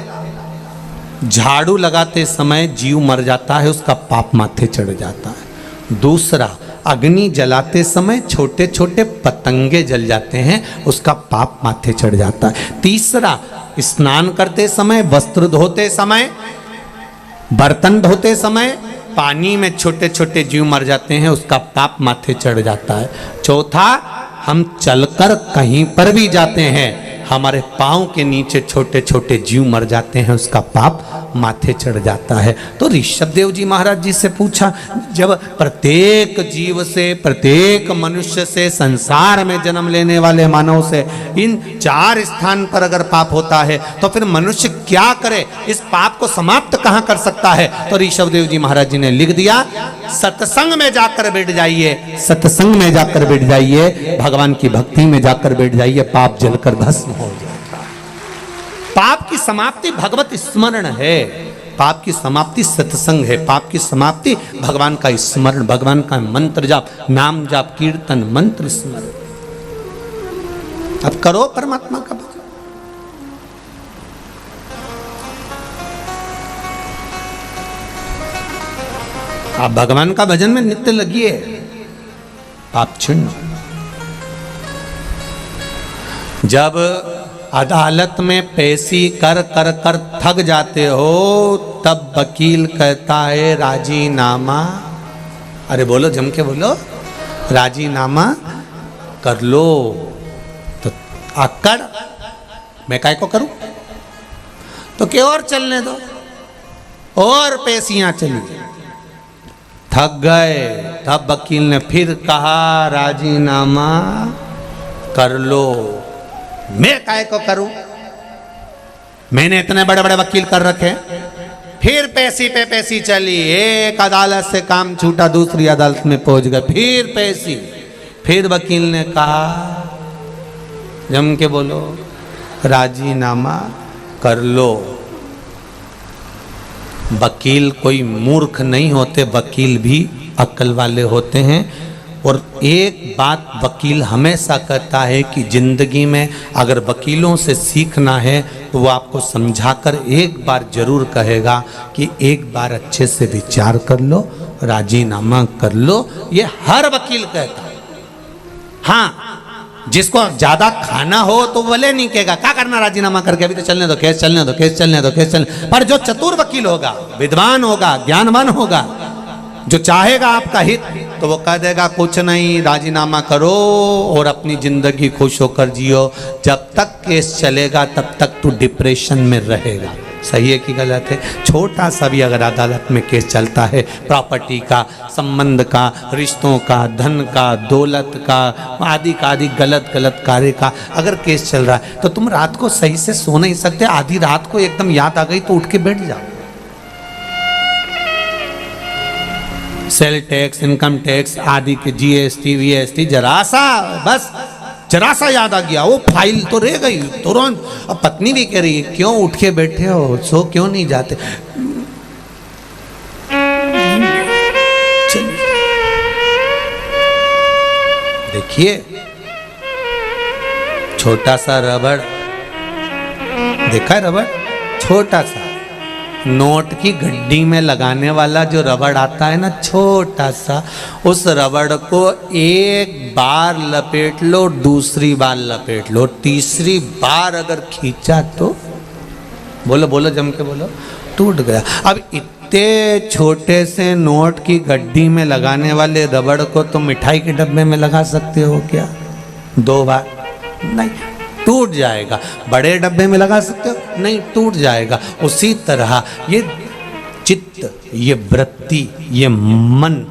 झाड़ू लगाते समय जीव मर जाता है, उसका पाप माथे चढ़ जाता है। दूसरा, अग्नि जलाते समय छोटे छोटे पतंगे जल जाते हैं, उसका पाप माथे चढ़ जाता है। तीसरा, स्नान करते समय, वस्त्र धोते समय, बर्तन धोते समय पानी में छोटे छोटे जीव मर जाते हैं, उसका पाप माथे चढ़ जाता है। चौथा, हम चलकर कहीं पर भी जाते हैं, हमारे पांव के नीचे छोटे छोटे जीव मर जाते हैं, उसका पाप माथे चढ़ जाता है। तो ऋषभदेव जी महाराज जी से पूछा, जब प्रत्येक जीव से, प्रत्येक मनुष्य से, संसार में जन्म लेने वाले मानव से इन 4 स्थान पर अगर पाप होता है तो फिर मनुष्य क्या करे, इस पाप को समाप्त कहां कर सकता है? तो ऋषभदेव जी महाराज जी ने लिख दिया, सत्संग में जाकर बैठ जाइए, सत्संग में जाकर बैठ जाइए, भगवान की भक्ति में जाकर बैठ जाइए, पाप जलकर भस्म हो जाएगा। पाप की समाप्ति भगवत स्मरण है, पाप की समाप्ति सत्संग है, पाप की समाप्ति भगवान का स्मरण, भगवान का मंत्र जाप, नाम जाप, कीर्तन, मंत्र स्मरण। अब करो परमात्मा का भजन। आप भगवान का भजन में नित्य लगिए, पाप छिन्न। जब अदालत में पेशी कर कर कर थक जाते हो तब वकील कहता है राजीनामा, अरे बोलो जम के बोलो, राजीनामा कर लो। तो आकड़ मैं काय को करूं, तो क्या और चलने दो, और पेशियां चली। थक गए तब वकील ने फिर कहा राजीनामा कर लो। मैं काय को करूं, मैंने इतने बड़े बड़े वकील कर रखे। फिर पेशी पे पेशी चली, एक अदालत से काम छूटा दूसरी अदालत में पहुंच गए, फिर पेशी। फिर वकील ने कहा जम के बोलो राजीनामा कर लो। वकील कोई मूर्ख नहीं होते, वकील भी अक्ल वाले होते हैं। और एक बात वकील हमेशा कहता है कि जिंदगी में अगर वकीलों से सीखना है तो वो आपको समझाकर एक बार जरूर कहेगा कि एक बार अच्छे से विचार कर लो, राजीनामा कर लो। ये हर वकील कहता है। हाँ, जिसको ज्यादा खाना हो तो भले नहीं कहेगा क्या करना राजीनामा करके, अभी तो चलने दो केस, चलने दो केस, चलने दो केस, चलने। पर जो चतुर वकील होगा, विद्वान होगा, ज्ञानवान होगा, जो चाहेगा आपका हित, तो वो कह देगा कुछ नहीं, राजीनामा करो और अपनी जिंदगी खुश होकर जियो। जब तक केस चलेगा तब तक तू डिप्रेशन में रहेगा। सही है कि गलत है? छोटा सा भी अगर अदालत में केस चलता है, प्रॉपर्टी का, संबंध का, रिश्तों का, धन का, दौलत का, आदि गलत गलत कार्य का अगर केस चल रहा है तो तुम रात को सही से सो नहीं सकते। आधी रात को एकदम याद आ गई तो उठ के बैठ जाओ। सेल टैक्स, इनकम टैक्स आदि के जीएसटी वीएसटी जरा सा बस जरा सा याद आ गया, वो फाइल तो रह गई तुरंत। अब पत्नी भी कह रही है क्यों उठ के बैठे हो, सो क्यों नहीं जाते। देखिए छोटा सा रबड़, देखा है रबड़, छोटा सा नोट की गड्डी में लगाने वाला जो रबड़ आता है ना, छोटा सा, उस रबड़ को एक बार लपेट लो, दूसरी बार लपेट लो, तीसरी बार अगर खींचा तो बोलो बोलो जम के बोलो, टूट गया। अब इतने छोटे से नोट की गड्डी में लगाने वाले रबड़ को तो मिठाई के डब्बे में लगा सकते हो क्या? 2 बार नहीं, टूट जाएगा। बड़े डब्बे में लगा सकते हो? नहीं, टूट जाएगा। उसी तरह ये चित्त, ये वृत्ति, ये मन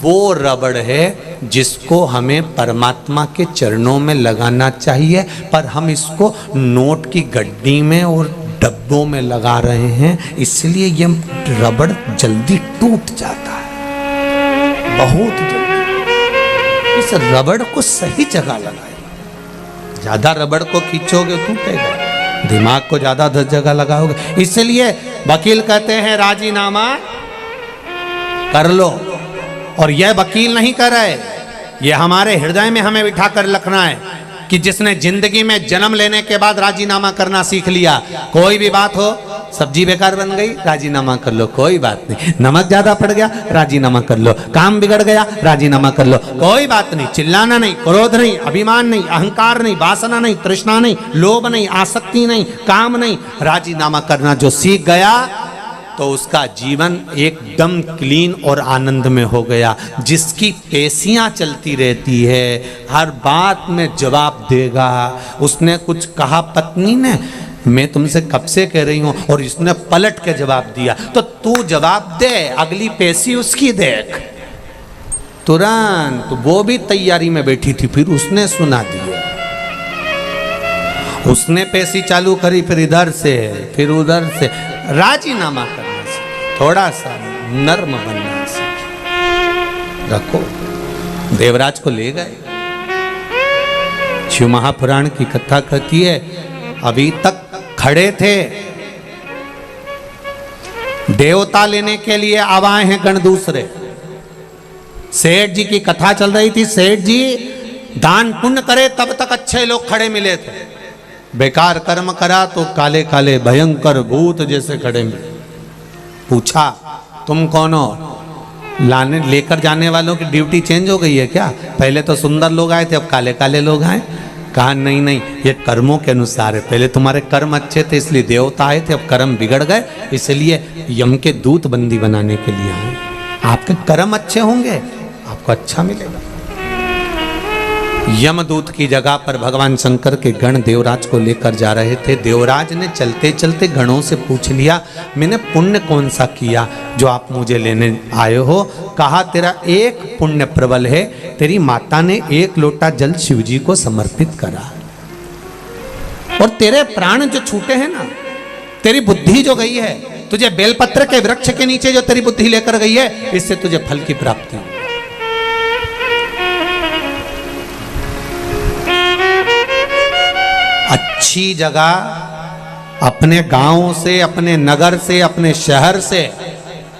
वो रबड़ है जिसको हमें परमात्मा के चरणों में लगाना चाहिए, पर हम इसको नोट की गड्डी में और डब्बों में लगा रहे हैं, इसलिए ये रबड़ जल्दी टूट जाता है, बहुत जल्दी। इस रबड़ को सही जगह लगाए। ज्यादा रबड़ को खींचोगे टूटेगा, दिमाग को ज्यादा 10 जगह लगाओगे। इसलिए वकील कहते हैं राजीनामा कर लो, और यह वकील नहीं कर रहे, ये हमारे हृदय में हमें बिठा कर रखना है कि जिसने जिंदगी में जन्म लेने के बाद राजीनामा करना सीख लिया, कोई भी बात हो, सब्जी बेकार बन गई राजीनामा कर लो, कोई बात नहीं, नमक ज्यादा पड़ गया राजीनामा कर लो, काम बिगड़ गया राजीनामा कर लो, कोई बात नहीं, चिल्लाना नहीं, क्रोध नहीं, अभिमान नहीं, अहंकार नहीं, वासना नहीं, तृष्णा नहीं, लोभ नहीं, आसक्ति नहीं, काम नहीं, राजीनामा करना जो सीख गया तो उसका जीवन एकदम क्लीन और आनंद में हो गया। जिसकी पेशियां चलती रहती है, हर बात में जवाब देगा। उसने कुछ कहा पत्नी ने, मैं तुमसे कब से कह रही हूं, और इसने पलट के जवाब दिया, तो तू जवाब दे, अगली पेशी उसकी देख। तुरंत वो भी तैयारी में बैठी थी, फिर उसने सुना दिया, उसने पेशी चालू करी, फिर इधर से फिर उधर से। राजीनामा करना सीखे, थोड़ा सा नर्म बनना सीखे। रखो, देवराज को ले गए। शिव महापुराण की कथा कहती है, अभी तक खड़े थे, देवता लेने के लिए अब आए हैं गण दूसरे। सेठ जी की कथा चल रही थी, सेठ जी दान पुण्य करे तब तक अच्छे लोग खड़े मिले थे, बेकार कर्म करा तो काले काले भयंकर भूत जैसे खड़े मिले। पूछा तुम कौन हो? लाने लेकर जाने वालों की ड्यूटी चेंज हो गई है क्या? पहले तो सुंदर लोग आए थे, अब काले काले लोग आए। कहा नहीं नहीं, ये कर्मों के अनुसार है, पहले तुम्हारे कर्म अच्छे थे इसलिए देवता आए थे, अब कर्म बिगड़ गए इसलिए यम के दूत बंदी बनाने के लिए आए। आपके कर्म अच्छे होंगे आपको अच्छा मिलेगा। यमदूत की जगह पर भगवान शंकर के गण देवराज को लेकर जा रहे थे। देवराज ने चलते चलते गणों से पूछ लिया, मैंने पुण्य कौन सा किया जो आप मुझे लेने आए हो? कहा तेरा एक पुण्य प्रबल है, तेरी माता ने 1 लोटा जल शिवजी को समर्पित करा, और तेरे प्राण जो छूटे हैं ना, तेरी बुद्धि जो गई है, तुझे बेलपत्र के वृक्ष के नीचे जो तेरी बुद्धि लेकर गई है, इससे तुझे फल की प्राप्ति हुई। अच्छी जगह अपने गांव से, अपने नगर से, अपने शहर से,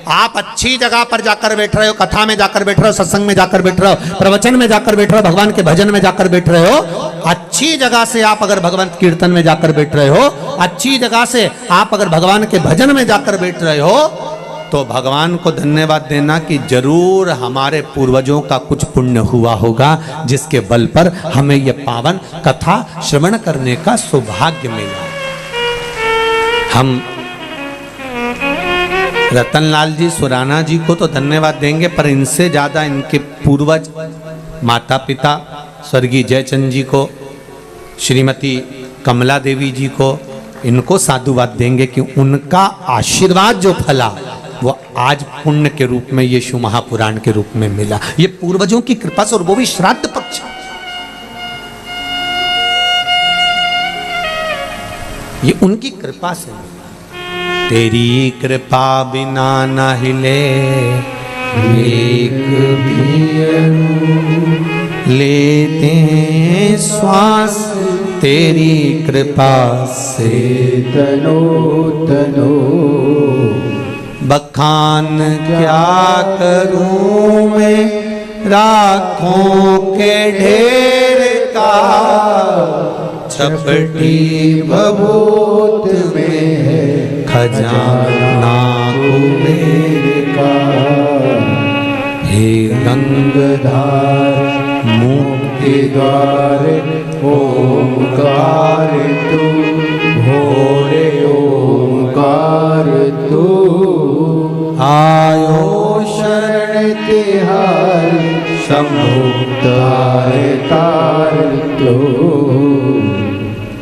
आप अच्छी जगह पर जाकर बैठ रहे हो, कथा में जाकर बैठ रहे हो, सत्संग में जाकर बैठ रहे हो, प्रवचन में जाकर बैठ रहे हो, भगवान के भजन में जाकर बैठ रहे हो। अच्छी जगह से आप अगर भगवान कीर्तन में जाकर बैठ रहे हो, अच्छी जगह से आप अगर भगवान के भजन में जाकर बैठ रहे हो, तो भगवान को धन्यवाद देना कि जरूर हमारे पूर्वजों का कुछ पुण्य हुआ होगा, जिसके बल पर हमें यह पावन कथा श्रवण करने का सौभाग्य मिला। हम रतनलाल जी सुराना जी को तो धन्यवाद देंगे, पर इनसे ज्यादा इनके पूर्वज माता पिता स्वर्गीय जयचंद जी को, श्रीमती कमला देवी जी को, इनको साधुवाद देंगे कि उनका आशीर्वाद जो फला वो आज पुण्य के रूप में ये शिव महापुराण के रूप में मिला। ये पूर्वजों की कृपा से, और वो भी श्राद्ध पक्ष। ये उनकी कृपा से मिला। तेरी कृपा बिना न हिले एक भी लेते हैं श्वास तेरी कृपा से। तनो तनो बखान क्या करूं मैं राखों के ढेर का, चपटी भभूत में है खजाना कुबेर का। हे गंगधार मुक्ति द्वार ओंकार तू, भोरे ओंकार तू। आयो शरण तिहार शंभु तार तो।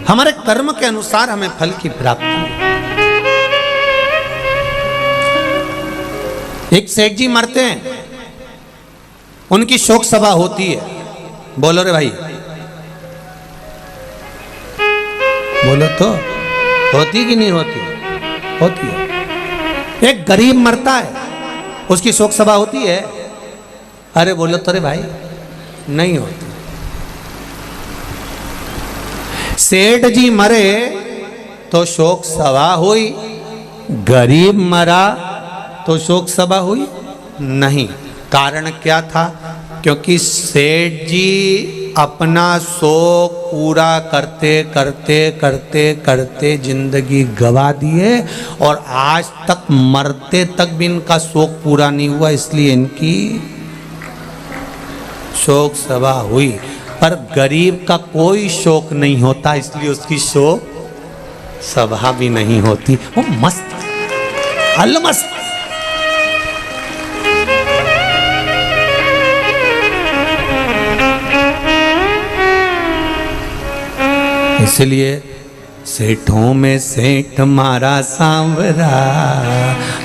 हमारे कर्म के अनुसार हमें फल की प्राप्ति। एक सेठ जी मरते हैं, उनकी शोक सभा होती है। बोलो रे भाई, बोलो तो, होती कि नहीं होती? होती है। एक गरीब मरता है, उसकी शोक सभा होती है। अरे बोलो तो रे भाई, नहीं होती। सेठ जी मरे तो शोक सभा हुई, गरीब मरा तो शोक सभा हुई नहीं। कारण क्या था? क्योंकि सेठ जी अपना शोक पूरा करते करते करते करते जिंदगी गवा दिए, और आज तक मरते तक भी इनका शोक पूरा नहीं हुआ, इसलिए इनकी शोक सभा हुई। पर गरीब का कोई शोक नहीं होता, इसलिए उसकी शोक सभा भी नहीं होती। वो मस्त अलमस्त। इसलिए सेठों में सेठ मारा सांवरा,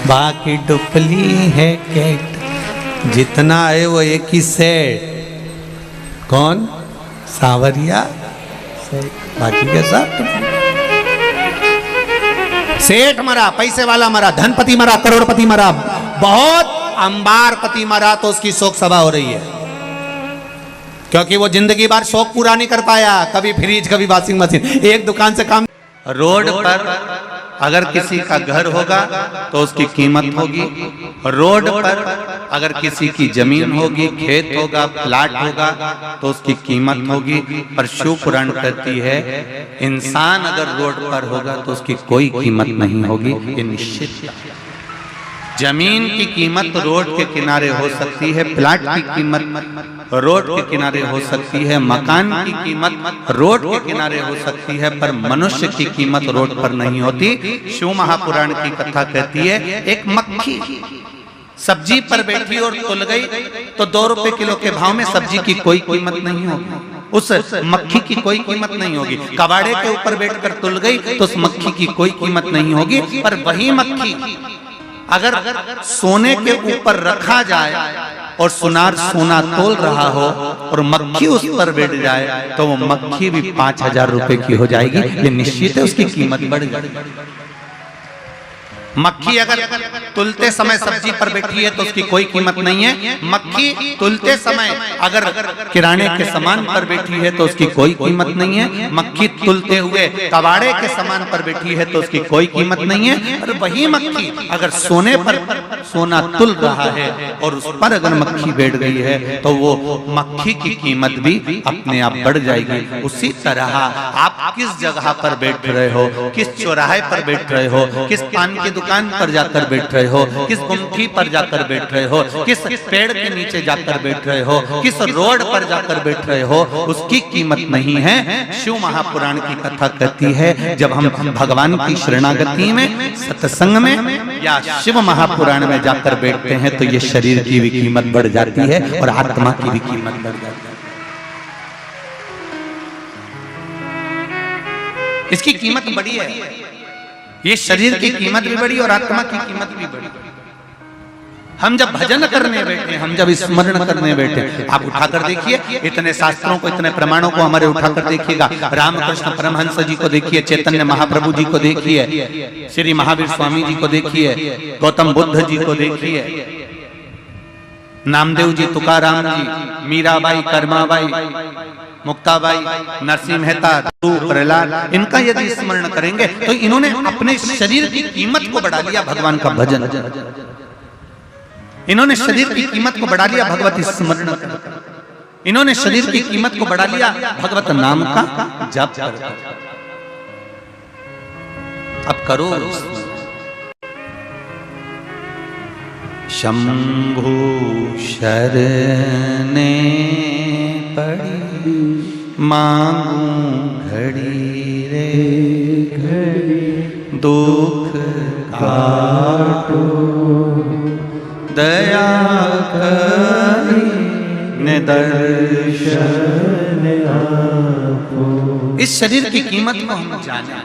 बाकी डुपली है केट। जितना है वो एक ही सेठ। कौन? सांवरिया सेठ, बाकी के सब सेठ मरा, पैसे वाला मरा, धनपति मरा, करोड़पति मरा, बहुत अंबारपति मरा तो उसकी शोक सभा हो रही है, क्योंकि वो जिंदगी भर शौक पूरा नहीं कर पाया। कभी फ्रिज, कभी वॉशिंग मशीन, एक दुकान से काम। रोड पर अगर किसी का घर होगा तो उसकी कीमत होगी। रोड पर अगर किसी की जमीन होगी, खेत होगा, प्लाट होगा तो उसकी कीमत होगी। पर शिव पुराण कहती है इंसान अगर रोड पर होगा तो उसकी कोई कीमत नहीं होगी, ये निश्चित। जमीन की कीमत रोड के किनारे हो सकती है, प्लाट की कीमत रोड के किनारे हो सकती है, मकान की कीमत रोड के किनारे हो सकती है, पर मनुष्य की कीमत रोड पर नहीं होती। शिव महापुराण की कथा कहती है एक मक्खी सब्जी पर बैठी और तुल गई तो 2 रुपए किलो के भाव में सब्जी की कोई कीमत नहीं होगी, उस मक्खी की कोई कीमत नहीं होगी। कबाड़े के ऊपर बैठकर तुल गई तो उस मक्खी की कोई कीमत नहीं होगी। पर वही मक्खी अगर सोने के ऊपर रखा जाए और सुनार सोना तोल रहा हो और मक्खी उस पर बैठ जाए तो वो मक्खी भी 5,000 रुपए की हो जाएगी। ये निश्चित है, उसकी कीमत बढ़ जाएगी। मक्खी अगर तुलते समय सब्जी पर बैठी है तो उसकी कोई कीमत नहीं है। मक्खी तुलते समय अगर किराने के सामान पर बैठी है तो उसकी कोई कीमत नहीं है। मक्खी तुलते हुए कबाड़े के सामान पर बैठी है तो उसकी कोई कीमत नहीं है। और वही मक्खी अगर सोने पर सोना तुल रहा है और उस पर अगर मक्खी बैठ गई है तो वो मक्खी की कीमत भी अपने आप बढ़ जाएगी। उसी तरह आप किस जगह पर बैठ रहे हो, किस चौराहे पर बैठ रहे हो, किस पान की दुकान पर जाकर बैठ रहे हो, किस गुमठी पर जाकर बैठ रहे हो, किस पेड़ के नीचे जाकर बैठ रहे हो, किस रोड पर जाकर बैठ रहे हो, उसकी कीमत नहीं है। शिव महापुराण की कथा कहती है जब हम भगवान की शरणागति में, सत्संग में या शिव महापुराण में जाकर बैठते हैं तो ये शरीर की भी कीमत बढ़ जाती है और आत्मा की भी कीमत बढ़ जाती है। इसकी कीमत बड़ी है, ये शरीर की कीमत भी बढ़ी और आत्मा की कीमत भी बढ़ी। हम जब भजन करने बैठे, हम जब स्मरण करने बैठे, आप उठाकर देखिए इतने शास्त्रों को, इतने प्रमाणों को हमारे उठाकर देखिएगा। रामकृष्ण परमहंस जी को देखिए, चैतन्य महाप्रभु जी को देखिए, श्री महावीर स्वामी जी को देखिए, गौतम बुद्ध जी को देखिए, नामदेव जी, तुकाराम जी, मीराबाई, कर्माबाई, मुक्ताबाई, नरसिंह मेहता, प्रहलाद, इनका यदि स्मरण करेंगे तो इन्होंने अपने शरीर की कीमत को बढ़ा लिया भगवान का भजन, इन्होंने शरीर की कीमत को बढ़ा लिया भगवत स्मरण, इन्होंने शरीर की कीमत को बढ़ा लिया भगवत नाम का जप कर। अब करो। शंभु शरणे पड़ी मांगू घड़ी रे घड़ी, दुख काटो दया करी दर्शन आपो। इस शरीर की कीमत को हम जाने,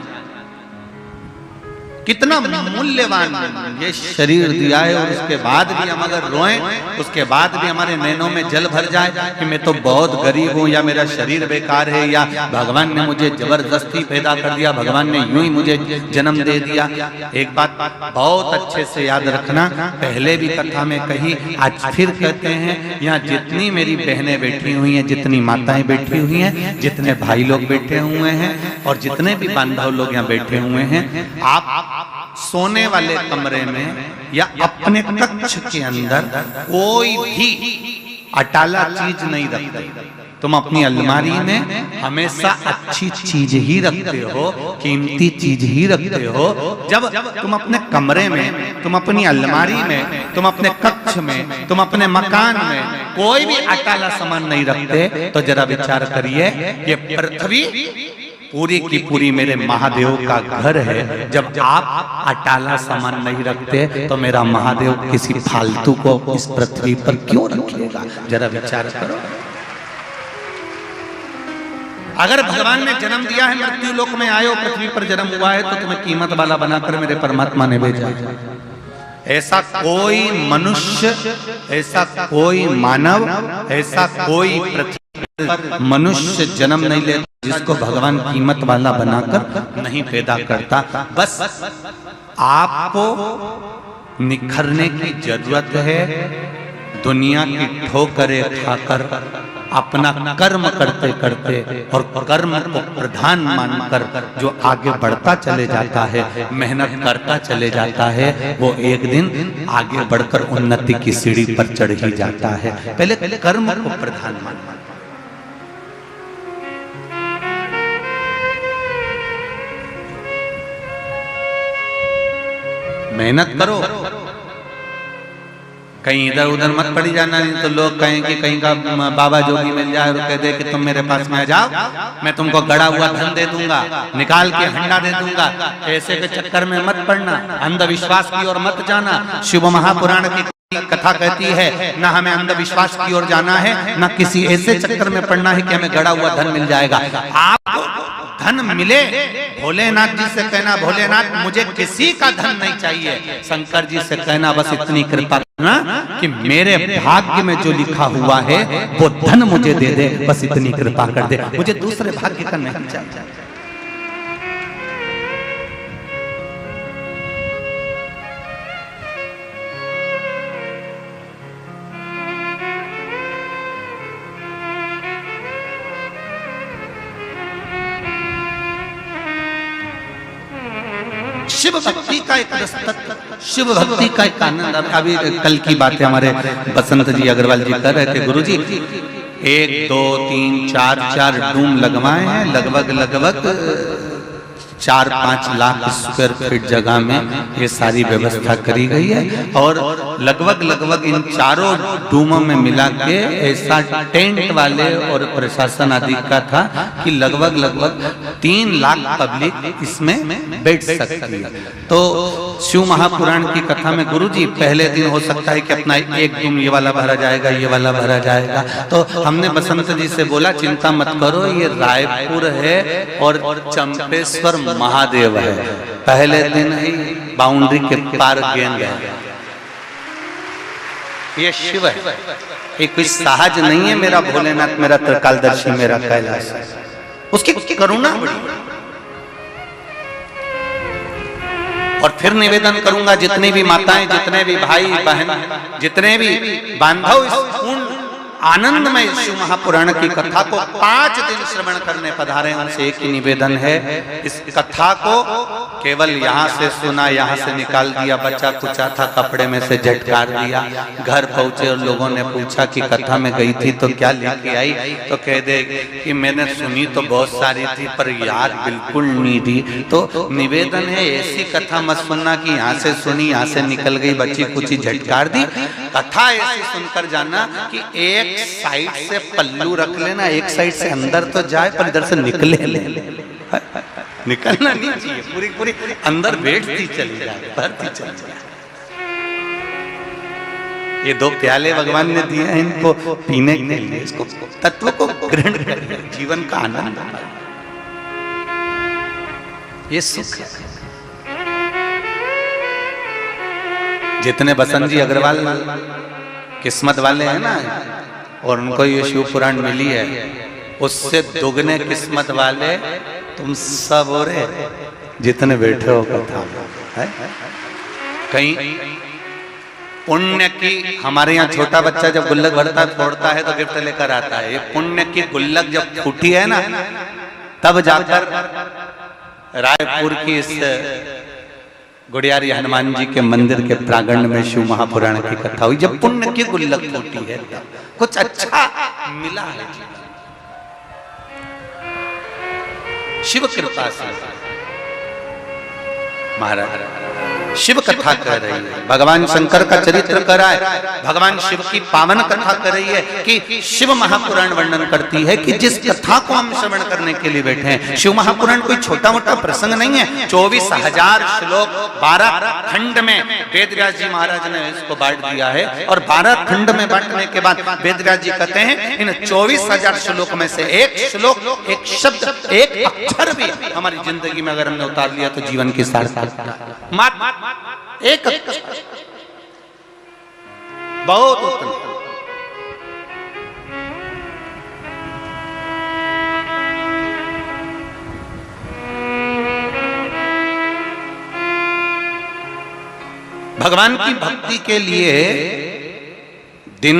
कितना मूल्यवान ये शरीर दिया है, और उसके बाद भी हम अगर रोएं, उसके बाद भी हमारे नैनों में जल भर जाए कि मैं तो बहुत गरीब हूं, या मेरा शरीर बेकार है, या भगवान ने मुझे जबरदस्ती पैदा कर दिया, भगवान ने यूं ही मुझे जन्म दे दिया। एक बात बहुत अच्छे से याद रखना, पहले भी कथा में कही, आज फिर कहते हैं, यहाँ जितनी मेरी बहनें बैठी हुई हैं, जितनी माताएं बैठी हुई हैं, जितने भाई लोग बैठे हुए हैं, और जितने भी बांधव लोग यहाँ बैठे हुए हैं, आप सोने वाले कमरे में या अपने कक्ष के अंदर कोई भी अटाला चीज नहीं रखते। तुम अपनी अलमारी में हमेशा अच्छी चीज ही रखते हो, कीमती चीज ही रखते हो। जब तुम अपने कमरे में, तुम अपनी अलमारी में, तुम अपने कक्ष में, तुम अपने मकान में कोई भी अटाला सामान नहीं रखते, तो जरा विचार करिए, ये पृथ्वी पूरी की पूरी मेरे महादेव का घर है। जब आप अटाला सामान नहीं रखते, तो मेरा महादेव किसी फालतू को इस पृथ्वी पर क्यों रखेगा? जरा विचार करो। अगर भगवान ने जन्म दिया है, मृत्यु लोक में आए हो, पृथ्वी पर जन्म हुआ है, तो तुम्हें कीमत वाला बनाकर मेरे परमात्मा ने भेजा। ऐसा कोई मनुष्य, ऐसा कोई मानव, ऐसा कोई पृथ्वी मनुष्य जन्म नहीं लेता जिसको भगवान कीमत वाला बनाकर नहीं पैदा करता। बस आपको निखरने की जरूरत है। दुनिया की ठोकरें खाकर अपना कर्म करते करते और कर्म को प्रधान मानकर जो आगे बढ़ता चले जाता है, मेहनत करता चले जाता है, वो एक दिन आगे बढ़कर उन्नति की सीढ़ी पर चढ़ ही जाता है। पहले कर्म को प्रधान मानना। मेहनत करो, कहीं इधर उधर मत पड़ी जाना, नहीं तो लोग कहें कि कहीं का बाबा जोगी मिल जाए और कह दे कि तुम मेरे पास में आ जाओ, मैं तुमको गड़ा हुआ धन दे दूंगा, निकाल के हंडा दे दूंगा। ऐसे के चक्कर में मत पड़ना, अंधविश्वास की ओर मत जाना। शिव महापुराण की कथा कहती है, न हमें अंधविश्वास की ओर जाना है, न किसी ऐसे चक्कर में पड़ना है कि हमें गड़ा हुआ धन मिल जाएगा। आपको धन मिले, भोलेनाथ जी से कहना, भोलेनाथ मुझे किसी का धन नहीं चाहिए। शंकर जी से कहना, बस इतनी कृपा करना कि मेरे भाग्य में जो लिखा हुआ है वो धन मुझे दे दे, बस इतनी कृपा कर दे, मुझे दूसरे भाग्य का नहीं चाहिए। शिव भक्ति का एक रसतत्व, शिव भक्ति का एक आनंद। अभी कल की बात है, हमारे बसंत जी अग्रवाल जी कर रहे थे, गुरु जी 1 2 3 4 डूम लगवाए हैं, लगभग 4-5 लाख स्क्वायर फीट जगह में ये सारी व्यवस्था करी गई है। और लगभग इन चारों डूमों में मिला के ऐसा टेंट वाले और प्रशासन आदि का था कि लगभग 3 लाख पब्लिक इसमें बैठ सकती है। तो शिव महापुराण की कथा में गुरुजी पहले दिन हो सकता है कि अपना एक डूम ये वाला भरा जाएगा, ये वाला भरा जाएगा। तो हमने बसंत जी से बोला, चिंता मत करो, ये रायपुर है और चंपेश्वर महादेव है, पहले दिन ही बाउंड्री के पार गेंद है। ये शिव है, ये कोई सहज नहीं है मेरा भोलेनाथ, मेरा त्रिकालदर्शी, मेरा कैलाश है। उसकी करुणा बड़ी। और फिर निवेदन करूंगा जितनी भी माताएं, जितने भी भाई बहन, जितने भी बांधव इस पूर्ण आनंदमय शिव महापुराण की कथा को 5 दिन श्रवण करने पधारे, उनसे एक ही निवेदन है, इस कथा को केवल यहाँ से सुना, यहाँ से निकाल दिया, बच्चा कुचा था कपड़े में से झटकार दिया, घर पहुंचे और लोगों ने पूछा कि कथा में गई थी तो क्या लेके आई, तो कह दे कि मैंने सुनी तो बहुत सारी थी पर याद बिल्कुल नहीं थी। तो निवेदन है ऐसी कथा मत सुनना कि यहाँ से सुनी, यहाँ से निकल गई, बच्ची कुची झटकार दी। कथा ऐसी सुनकर जाना कि एक साइड से पल्लू रख लेना, एक साइड से अंदर तो जाए पर इधर से निकले निकलना नहीं चाहिए, पूरी पूरी अंदर बैठती चली जाए, भरती चली जाए। ये 2 प्याले भगवान ने दिए हैं इनको पीने के लिए, इसको तत्व को ग्रहण करिए, जीवन का आनंद, ये सुख। जितने बसंत जी अग्रवाल किस्मत वाले हैं ना, और उनको ये शिव पुराण मिली है, उससे दुगने किस्मत वाले तुम सब हो रहे जितने बैठे हो कथा है। कहीं पुण्य की, हमारे यहाँ छोटा बच्चा जब गुल्लक भरता फोड़ता है तो गिफ्ट लेकर आता है, ये पुण्य की गुल्लक जब फूटी है ना, तब जाकर रायपुर की इस गुड़ियारी हनुमान जी के मंदिर के प्रांगण में शिव महापुराण की कथा हुई। जब पुण्य की गुल्लक फूटी है कुछ अच्छा मिला है, शिव कृपा से। महाराज शिव कथा कह रही है, भगवान शंकर का चरित्र कर रहा है, भगवान शिव की पावन कथा कर रही है कि शिव महापुराण वर्णन करती है कि जिस कथा को हम श्रवण करने के लिए बैठे हैं, शिव महापुराण कोई छोटा मोटा प्रसंग नहीं है। 24,000 श्लोक 12 खंड में वेदव्यास जी महाराज ने इसको बांट दिया है, और 12 खंड में बांटने के बाद वेदव्यास जी कहते हैं इन 24,000 श्लोक में से एक श्लोक, एक शब्द, एक अक्षर भी हमारी जिंदगी में अगर हमने उतार लिया तो जीवन की सार्थकता। एक बहुत उत्तम। भगवान की भक्ति के लिए दिन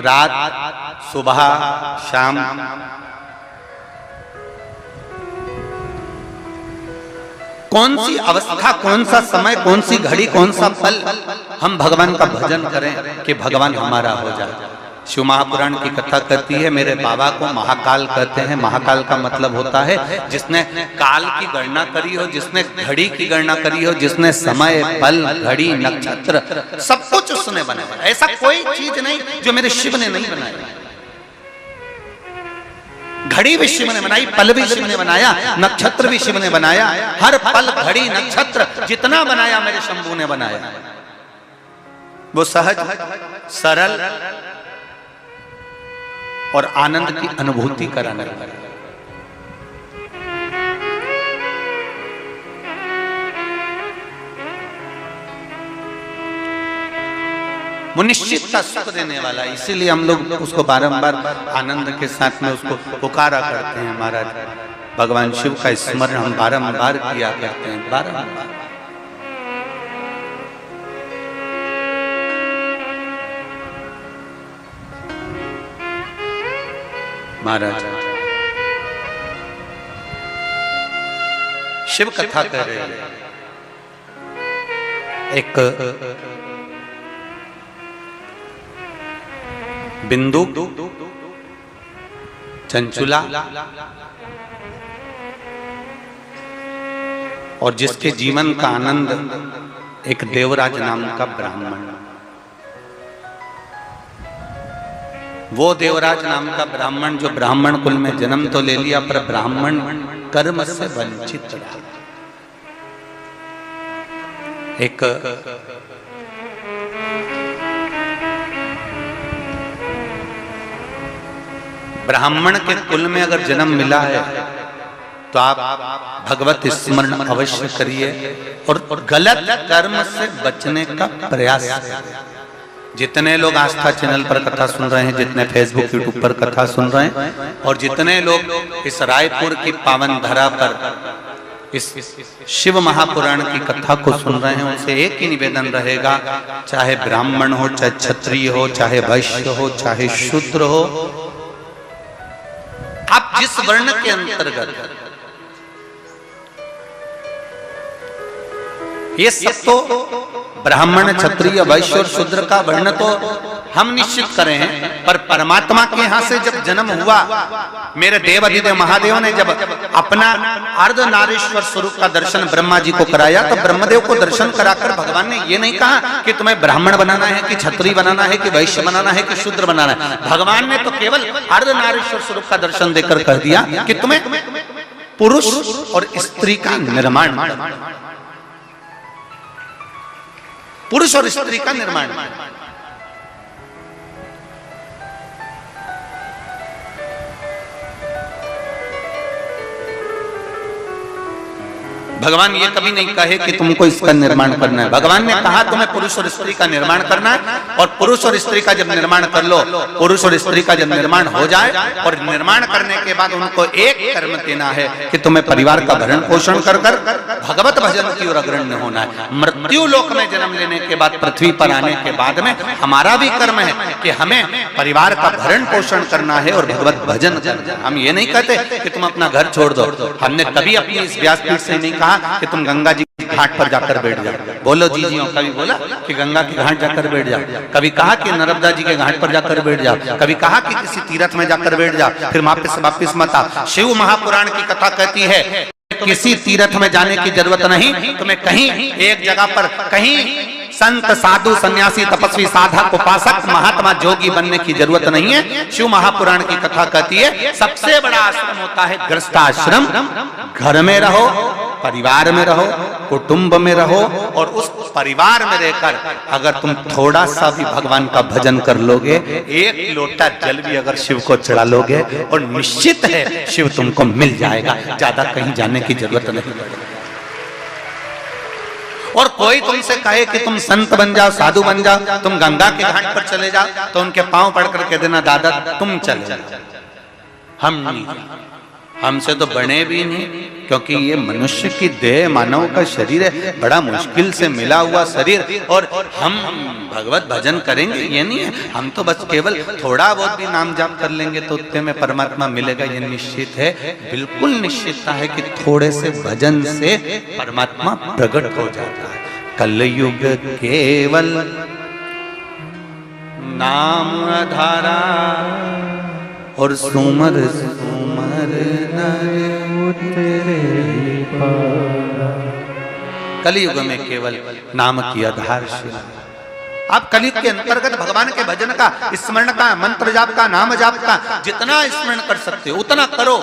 रात, सुबह शाम, कौन सी अवस्था, कौन सा समय, कौन सी घड़ी, कौन सा पल हम भगवान का भजन करें कि भगवान हमारा हो जाए। शिव महापुराण की कथा कहती है, मेरे बाबा को महाकाल कहते हैं। महाकाल का मतलब होता है जिसने काल की गणना करी हो, जिसने घड़ी की गणना करी हो, जिसने समय, पल, घड़ी, नक्षत्र सब कुछ उसने बनाया। ऐसा कोई चीज नहीं जो मेरे शिव ने नहीं बनाया। घड़ी भी शिव ने बनाई, पल भी शिव ने बनाया, नक्षत्र भी शिव ने बनाया। हर पल, घड़ी, नक्षत्र जितना बनाया मेरे शंभू ने बनाया। वो सहज, सरल और आनंद की अनुभूति कराने वाला। वो निश्चित का सुख देने वाला, इसीलिए हम लोग उसको बारंबार आनंद के साथ में उसको पुकारा करते हैं। महाराज भगवान शिव का स्मरण हम बारंबार किया करते हैं, बारंबार। महाराज शिव कथा कह रहे हैं। एक बिंदु, चंचुला और जिसके जीवन का आनंद एक देवराज नाम का ब्राह्मण। वो देवराज नाम का ब्राह्मण जो ब्राह्मण कुल में जन्म तो ले लिया पर ब्राह्मण कर्म से वंचित रहा। एक ब्राह्मण के कुल में अगर जन्म मिला है तो आप भगवत स्मरण अवश्य करिए और गलत कर्म से बचने का प्रयास करिए। जितने लोग आस्था चैनल पर कथा सुन रहे हैं, जितने फेसबुक यूट्यूब पर कथा सुन रहे हैं, और जितने लोग इस रायपुर की पावन धरा पर इस शिव महापुराण की कथा को सुन रहे हैं उनसे एक ही निवेदन रहेगा, चाहे ब्राह्मण हो, चाहे क्षत्रिय हो, चाहे वैश्य हो, चाहे शूद्र हो, आप जिस वर्ण के अंतर्गत, ये सब तो ब्राह्मण, क्षत्रिय, वैश्य और शूद्र का वर्ण तो हम निश्चित करें हैं, पर परमात्मा के यहां से जब जन्म हुआ, मेरे देव अधिदेव महादेव ने जब अपना अर्धनारीश्वर स्वरूप का दर्शन ब्रह्मा जी को कराया, तो ब्रह्मदेव को दर्शन कराकर भगवान ने ये नहीं कहा कि तुम्हें ब्राह्मण बनाना है, कि क्षत्रिय बनाना है, कि वैश्य बनाना है, कि शूद्र बनाना है। भगवान ने तो केवल अर्धनारीश्वर स्वरूप का दर्शन देकर कह दिया कि तुम्हें पुरुष और स्त्री का निर्माण, पुरुष और स्त्री का निर्माण। भगवान ये कभी नहीं कहे कि तुमको इसका निर्माण करना है। भगवान ने कहा तुम्हें पुरुष और स्त्री का निर्माण करना है, और पुरुष और स्त्री का जब निर्माण कर लो, पुरुष और स्त्री का जब निर्माण हो जाए, और निर्माण करने के बाद उनको एक कर्म देना है कि तुम्हें परिवार का भरण पोषण कर कर भगवत भजन की ओर अग्रण्य होना है। मृत्यु लोक में जन्म लेने के बाद, पृथ्वी पर आने के बाद में हमारा भी कर्म है कि हमें परिवार का भरण पोषण करना है और भगवत भजन करना है। हम ये नहीं कहते कि तुम अपना घर छोड़ दो। हमने कभी अपनी इस व्यासपीठ से नहीं कहा कि तुम गंगा जी के घाट पर जाकर बैठ जाओ। बोलो जी जी, कभी बोला कि गंगा के घाट जाकर बैठ जाओ, कभी कहा कि नर्मदा जी के घाट पर जाकर बैठ जाओ, कभी कहा कि किसी तीर्थ में जाकर बैठ जाओ, फिर वापिस मत आओ। शिव महापुराण की कथा कहती है किसी तीर्थ में जाने की जरूरत नहीं, तुम्हें कहीं एक जगह पर, कहीं संत, साधु, सन्यासी, तपस्वी, साधक, उपासक, महात्मा, जोगी बनने की जरूरत नहीं है। शिव महापुराण की कथा कहती है सबसे बड़ा आश्रम होता है गृहस्थाश्रम। घर में रहो, परिवार में रहो, कुटुंब में रहो, और उस परिवार में रहकर अगर तुम थोड़ा सा भी भगवान का भजन कर लोगे, एक लोटा जल भी अगर शिव को चढ़ा लोगे, और निश्चित है शिव तुमको मिल जाएगा, ज्यादा कहीं जाने की जरूरत नहीं पड़ेगी। और कोई तुमसे कहे कि तुम संत बन जाओ, साधु बन जाओ, तुम गंगा के घाट पर चले जाओ, तो उनके पांव पड़कर कह देना दादा तुम चले जाओ, हम नहीं, हमसे तो बने भी नहीं, क्योंकि ये मनुष्य की देह, मानव का शरीर है, बड़ा मुश्किल से मिला हुआ शरीर, और हम भगवत भजन करेंगे ये नहीं है। हम तो बस केवल थोड़ा बहुत भी नाम जाप कर लेंगे तो उतने में परमात्मा मिलेगा, ये निश्चित है। बिल्कुल निश्चितता है कि थोड़े से भजन से परमात्मा प्रकट हो जाता है। कलयुग केवल नाम आधारा, और सुमर सुमर नर उतरे पारा। कलयुग में केवल नाम की आधारशिला। आप कलयुग के अंतर्गत भगवान के भजन का, स्मरण का, मंत्र जाप का, नाम जाप का जितना स्मरण कर सकते हो उतना करो।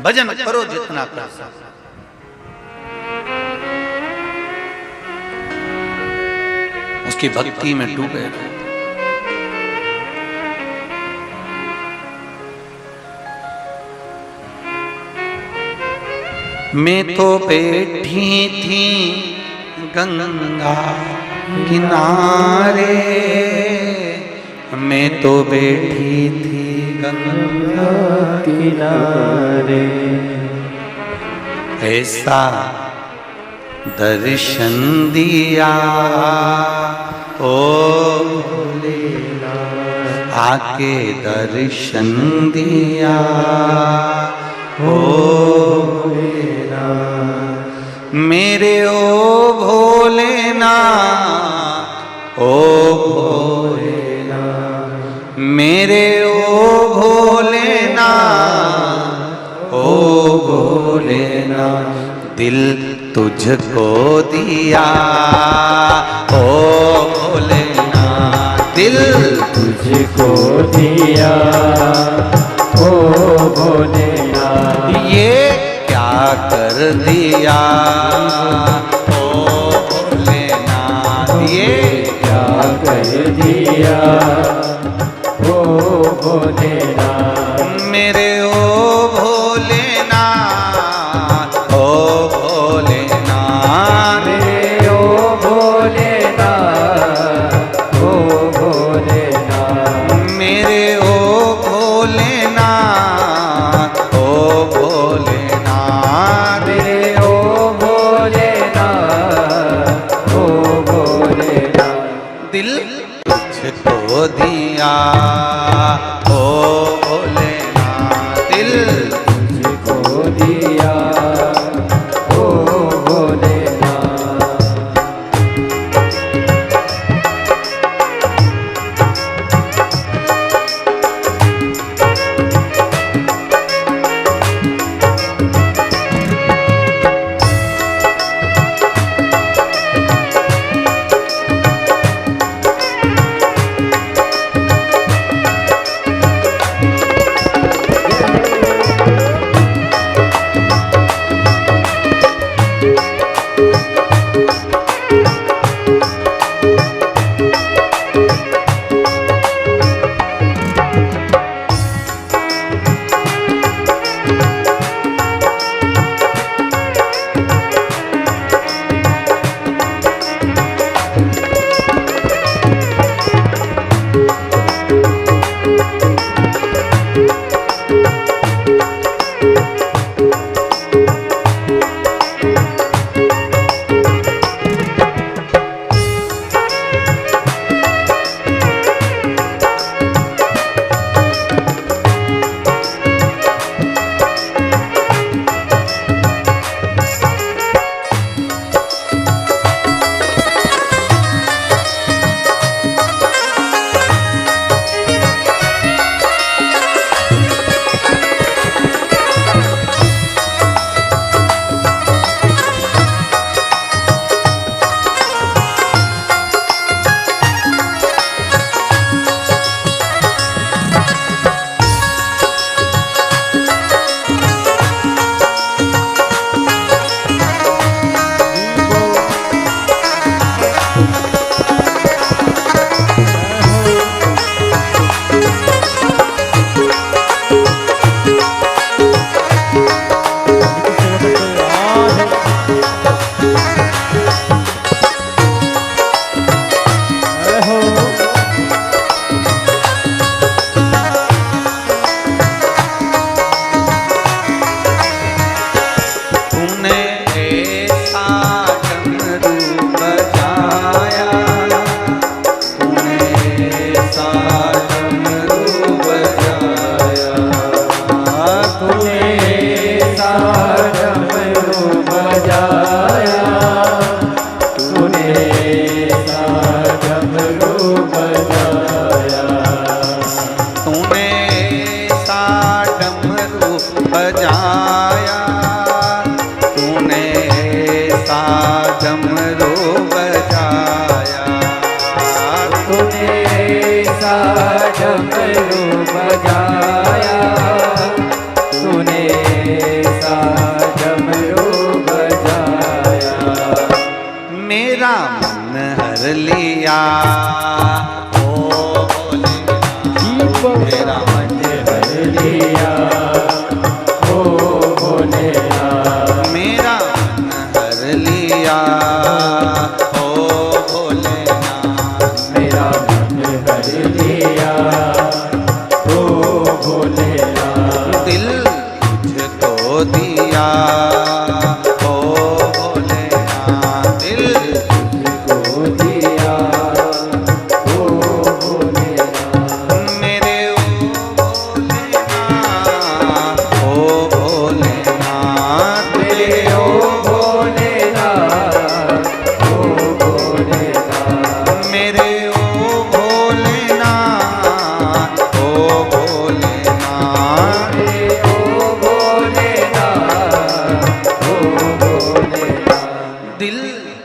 भजन करो जितना कर सकते। उसकी भक्ति में डूबे। मैं तो बैठी थी गंगा किनारे, मैं तो बैठी थी गंगा किनारे, ऐसा दर्शन दिया ओ भोलेनाथ, आके दर्शन दिया ओ भोलेनाथ, मेरे ओ भोलेनाथ, ओ भोलेनाथ, मेरे ओ भोलेनाथ, ओ भोलेनाथ, दिल तुझको दिया ओ भोलेनाथ, दिल तुझको दिया ओ भोलेनाथ, ये क्या कर दिया ओ भोलेनाथ, ये क्या कर दिया ओ भोलेनाथ, मेरे ओ भोलेनाथ, ओ भोलेनाथ, मेरे ओ भोलेनाथ, ओ भोलेनाथ, मेरे ओ भोलेनाथ, लिया ओ भोलेनाथ, दिल तुझको दिया ओ भोलेनाथ। लिया ओ भोलेनाथ, मेरा मन हर लिया ओ भोलेनाथ, मेरा मन हर लिया ओ भोलेनाथ, मेरा मन हर लिया ओ भोलेनाथ, दिल तुझको दिया ओ भोलेनाथ, दिल तुझको दिया ओ भोलेनाथ, मेरे ओ भोलेनाथ, मेरे ओ भोलेनाथ, ओ भोलेनाथ, मेरे ओ भोलेनाथ, ओ भोलेनाथ, मेरे ओ भोलेनाथ, ओ भोलेनाथ, दिल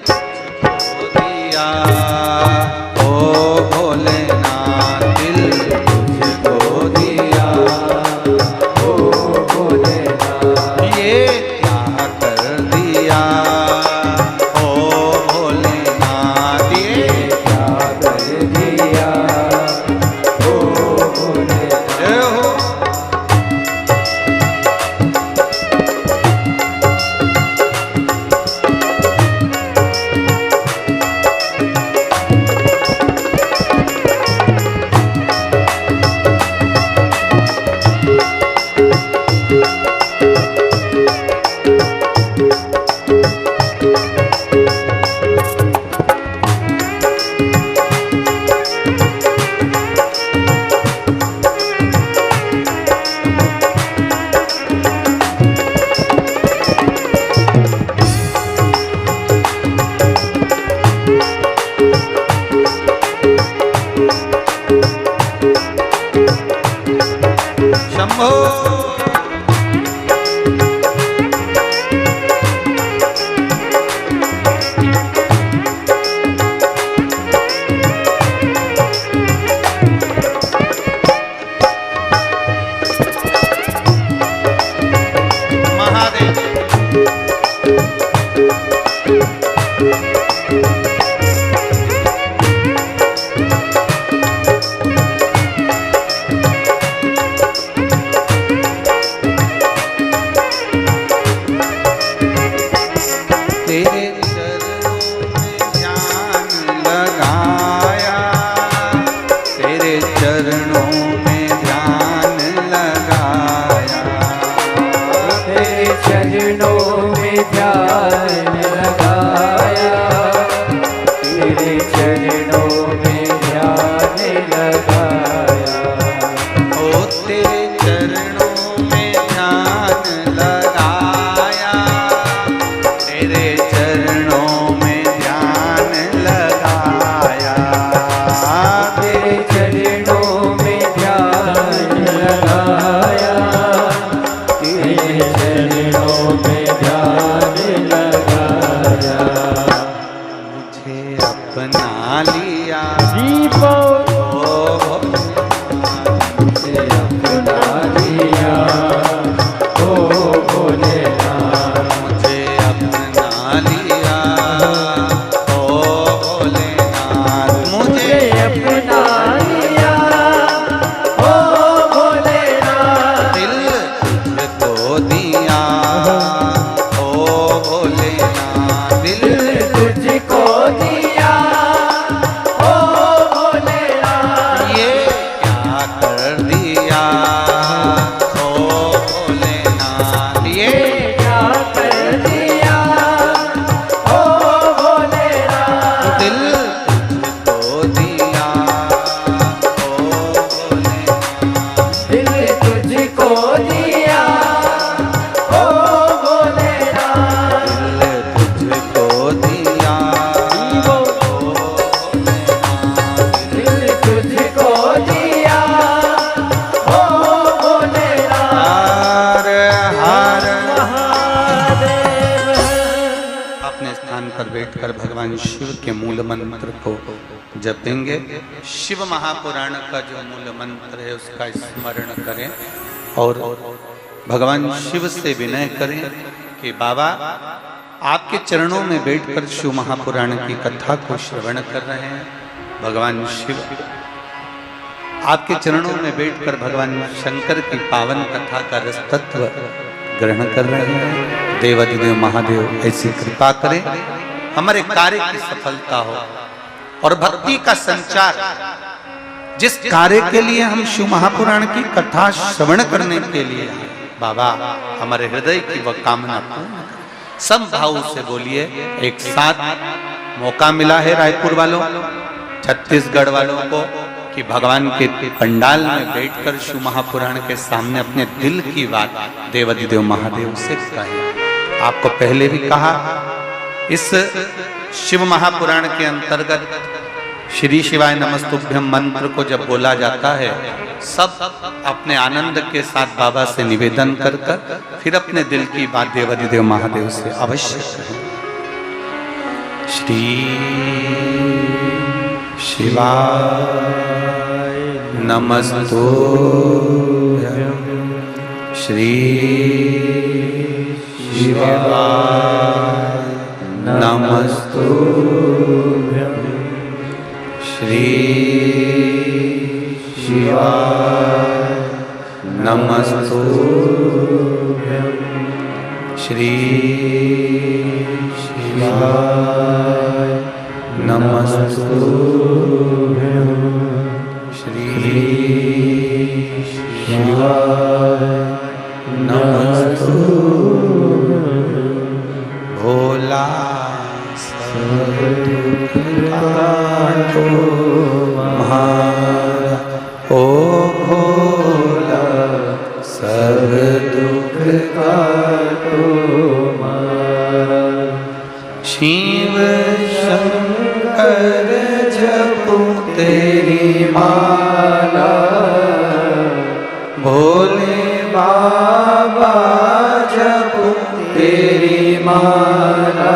तुझको दिया ओ भोलेनाथ, दिल तुझको दिया ओ भोलेनाथ, ये क्या कर दिया ओ भोलेनाथ, ये क्या कर दिया ओ भोलेनाथ, जय हो। तेरे चरणों में ध्यान लगाया, तेरे चरणों में ध्यान लगाया, तेरे चरणों में ध्यान लगाया, तेरे चरणों में ध्यान लगाया। ओ तेरे चरणों में ध्यान लगाया, तेरे चरणों में ध्यान लगाया, तेरे चरणों में ध्यान लगाया, तेरे चरणों में ध्यान लगाया। मुझे अपना लिया दीपो ओ मुझे अपना लिया, ओ भोलेनाथ मुझे अपना लिया, ओ भोलेनाथ मुझे अपना लिया, ओ भोलेनाथ दिल तुझको दिया, ओ भोलेनाथ दिल तुझको दिया, ओ भोलेनाथ ये क्या कर दिया, ओ भोलेनाथ ये क्या कर दिया, ओ भोलेनाथ दिल तुझको दिया, ओ भोलेनाथ दिल तुझको दिया, ओ भोलेनाथ दिल तुझको दिया, ओ भोलेनाथ दिल तुझको दिया, ओ भोलेनाथ। हर हर महादेव अपने स्थान पर बैठकर भगवान शिव के मूल मंत्र को जपेंगे। शिव महापुराण का जो मूल मंत्र है उसका स्मरण करें और भगवान शिव से विनय करें कि बाबा आपके चरणों में बैठकर शिव महापुराण की कथा को श्रवण कर रहे हैं। भगवान शिव आपके चरणों में बैठकर भगवान शंकर की पावन कथा का रस तत्व ग्रहण कर रहे हैं। देवाधिदेव महादेव ऐसी कृपा करें, हमारे कार्य की सफलता हो और भक्ति का संचार। जिस कार्य के लिए हम शिव महापुराण की कथा श्रवण करने के लिए आए, बाबा हमारे हृदय की वह कामना पूर्ण करें। सब भाव से बोलिए एक साथ। मौका मिला है रायपुर वालों, छत्तीसगढ़ वालों को कि भगवान के पंडाल में बैठकर शिव महापुराण के सामने अपने दिल की बात देवाधिदेव महादेव से कहें। आपको पहले भी कहा, इस शिव महापुराण के अंतर्गत श्री शिवाय नमस्तुभ्यम मंत्र को जब बोला जाता है, सब अपने आनंद के साथ बाबा से निवेदन कर कर फिर अपने दिल की बात देवाधिदेव महादेव से अवश्य कहें। श्री शिवाय नमस्तुभ्यं, श्री शिवाय नमस्तुभ्यं, श्री शिवाय नमस्तुभ्यं, श्री शिवाय नमस्तुभ्यं, श्री शिवाय नमस्तुभ्यं। भोला सब दुख काटो हमारा, ओ भोला सब दुख काटो हमारा। शिव शंकर जपो तेरी माला, भोले बाबा जपो तेरी माला।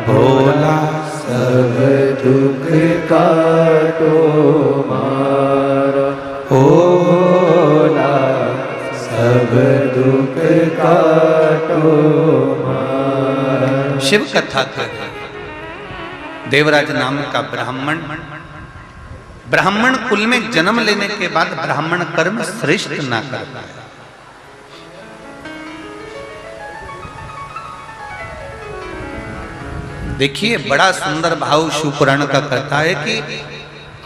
भोला सब दुख काटो मारा, ओ भोला सब दुख काटो मारा। शिव कथा कर देवराज नाम का ब्राह्मण कुल में जन्म लेने के बाद ब्राह्मण कर्म श्रेष्ठ ना कर पाए। देखिए बड़ा सुंदर भाव शिवपुराण का कहता है कि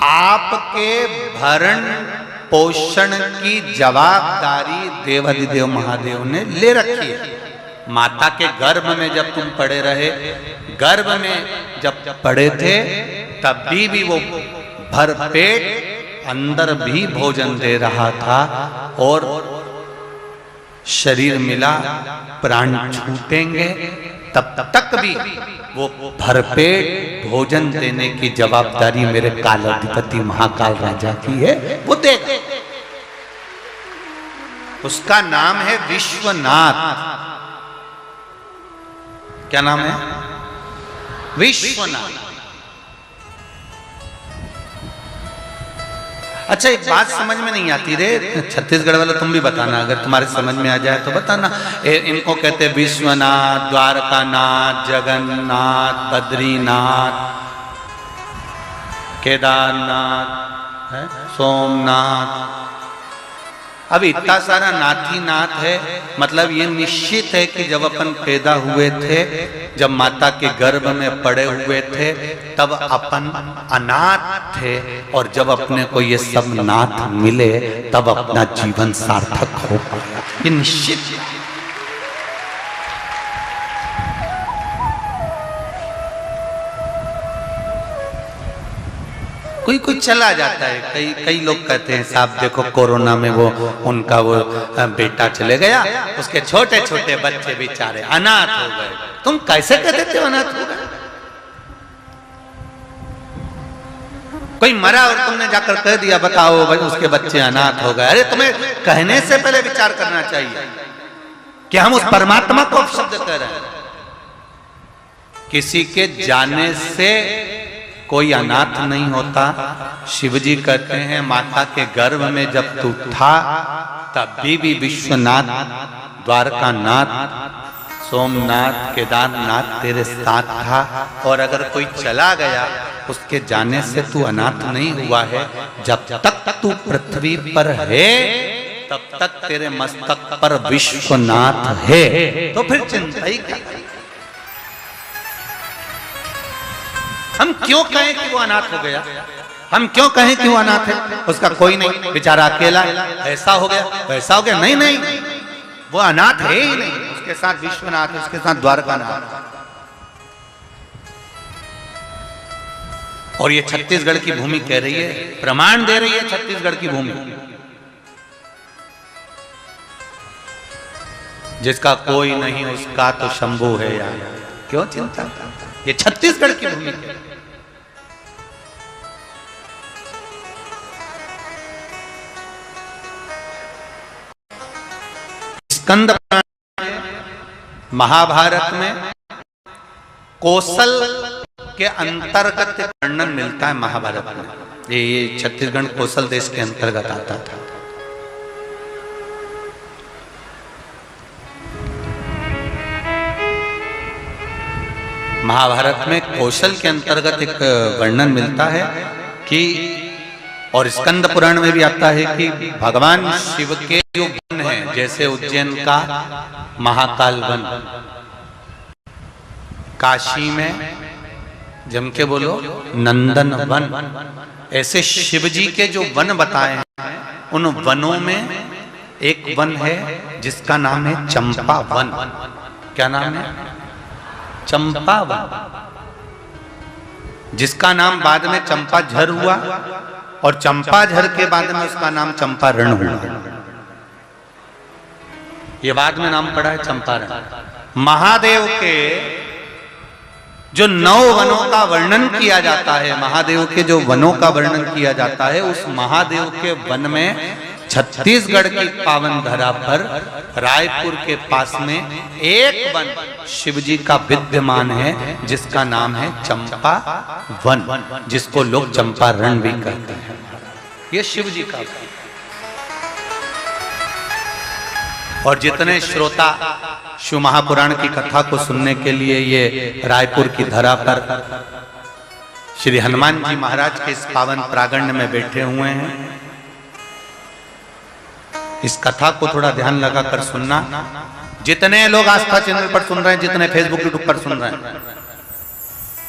आपके भरण पोषण की जवाबदारी देवाधिदेव महादेव ने ले रखी है। माता के गर्भ में जब तुम पड़े रहे, गर्भ में जब पड़े थे, तब भी वो भर पेट अंदर भी भोजन दे रहा था, और शरीर मिला प्राण छूटेंगे तब तक भी वो भरपेट भोजन देने की जवाबदारी मेरे कालाधिपति महाकाल राजा की है, वो देगा। उसका नाम है विश्वनाथ। क्या नाम है? विश्वनाथ। अच्छा एक बात समझ में नहीं आती रे, छत्तीसगढ़ वाला तुम भी बताना, अगर तुम्हारे समझ में आ जाए तो बताना। इनको कहते विश्वनाथ, द्वारकानाथ, जगन्नाथ, बद्रीनाथ, केदारनाथ, सोमनाथ। अब इतना सारा नाथ ही नाथ है, मतलब ये निश्चित है कि जब अपन पैदा हुए थे, जब माता के गर्भ में पड़े हुए थे, तब अपन अनाथ थे, और जब अपने को ये सब नाथ मिले तब अपना जीवन सार्थक हो पाया। ये निश्चित है। कोई कोई चला जाता है, कई लोग कहते हैं साहब देखो कोरोना में वो उनका वो बेटा चले गया, उसके छोटे छोटे बच्चे बेचारे अनाथ हो गए। तुम कैसे कह देते हो अनाथ हो गए? कोई मरा और तुमने जाकर कह दिया बताओ भाई उसके बच्चे अनाथ हो गए। अरे तुम्हें कहने से पहले विचार करना चाहिए कि हम उस परमात्मा को शब्द कह रहे हैं। किसी के जाने से कोई अनाथ नहीं होता। शिवजी कहते हैं माता के गर्भ में जब तू था तब भी विश्वनाथ, द्वारकानाथ, सोमनाथ, केदारनाथ तेरे साथ था, और अगर कोई चला गया उसके जाने से तू अनाथ नहीं हुआ है। जब तक तू पृथ्वी पर है तब तक तेरे मस्तक पर विश्वनाथ है, तो फिर चिंता ही क्या? हम क्यों कहें कि वो अनाथ हो गया? हम क्यों कहें कि वो अनाथ है? उसका कोई नहीं, बेचारा अकेला, ऐसा हो गया वैसा हो गया। नहीं नहीं, वो अनाथ है ही नहीं। उसके साथ विश्वनाथ, उसके साथ द्वारकानाथ। और ये छत्तीसगढ़ की भूमि कह रही है, प्रमाण दे रही है छत्तीसगढ़ की भूमि, जिसका कोई नहीं उसका तो शंभू है यार। क्यों चिंता? ये छत्तीसगढ़ की भूमि है। स्कंद महाभारत में कौशल के अंतर्गत वर्णन मिलता है। महाभारत में ये छत्तीसगढ़ कौशल देश के अंतर्गत आता था। महाभारत में कौशल के अंतर्गत एक वर्णन मिलता है कि, और स्कंद पुराण में भी आता है कि भगवान शिव के जो वन है, जैसे उज्जैन का महाकाल वन, काशी में जम के बोलो नंदन वन, ऐसे शिव जी के जो वन बताए हैं उन वनों में एक वन है जिसका नाम है चंपा वन। क्या नाम है? चंपा वन, जिसका नाम बाद में चंपा झर हुआ, और चंपा झर के बाद में उसका नाम चंपारण हुआ। ये बाद में नाम पड़ा है चंपारण। महादेव के जो 9 वनों का वर्णन किया जाता है, महादेव के जो वनों का वर्णन किया जाता है, उस महादेव के वन में छत्तीसगढ़ की पावन धरा पर रायपुर के पास में एक वन शिवजी का विद्यमान है जिसका नाम है चंपा वन, जिसको लोग चंपारण भी कहते हैं। ये शिवजी का। और जितने श्रोता शिव महापुराण की कथा को सुनने के लिए ये रायपुर की धरा पर श्री हनुमान जी महाराज के इस पावन प्रांगण में बैठे हुए हैं। इस कथा को थोड़ा ध्यान लगाकर सुनना। जितने लोग आस्था चैनल पर सुन रहे हैं, जितने फेसबुक यूट्यूब पर सुन रहे हैं,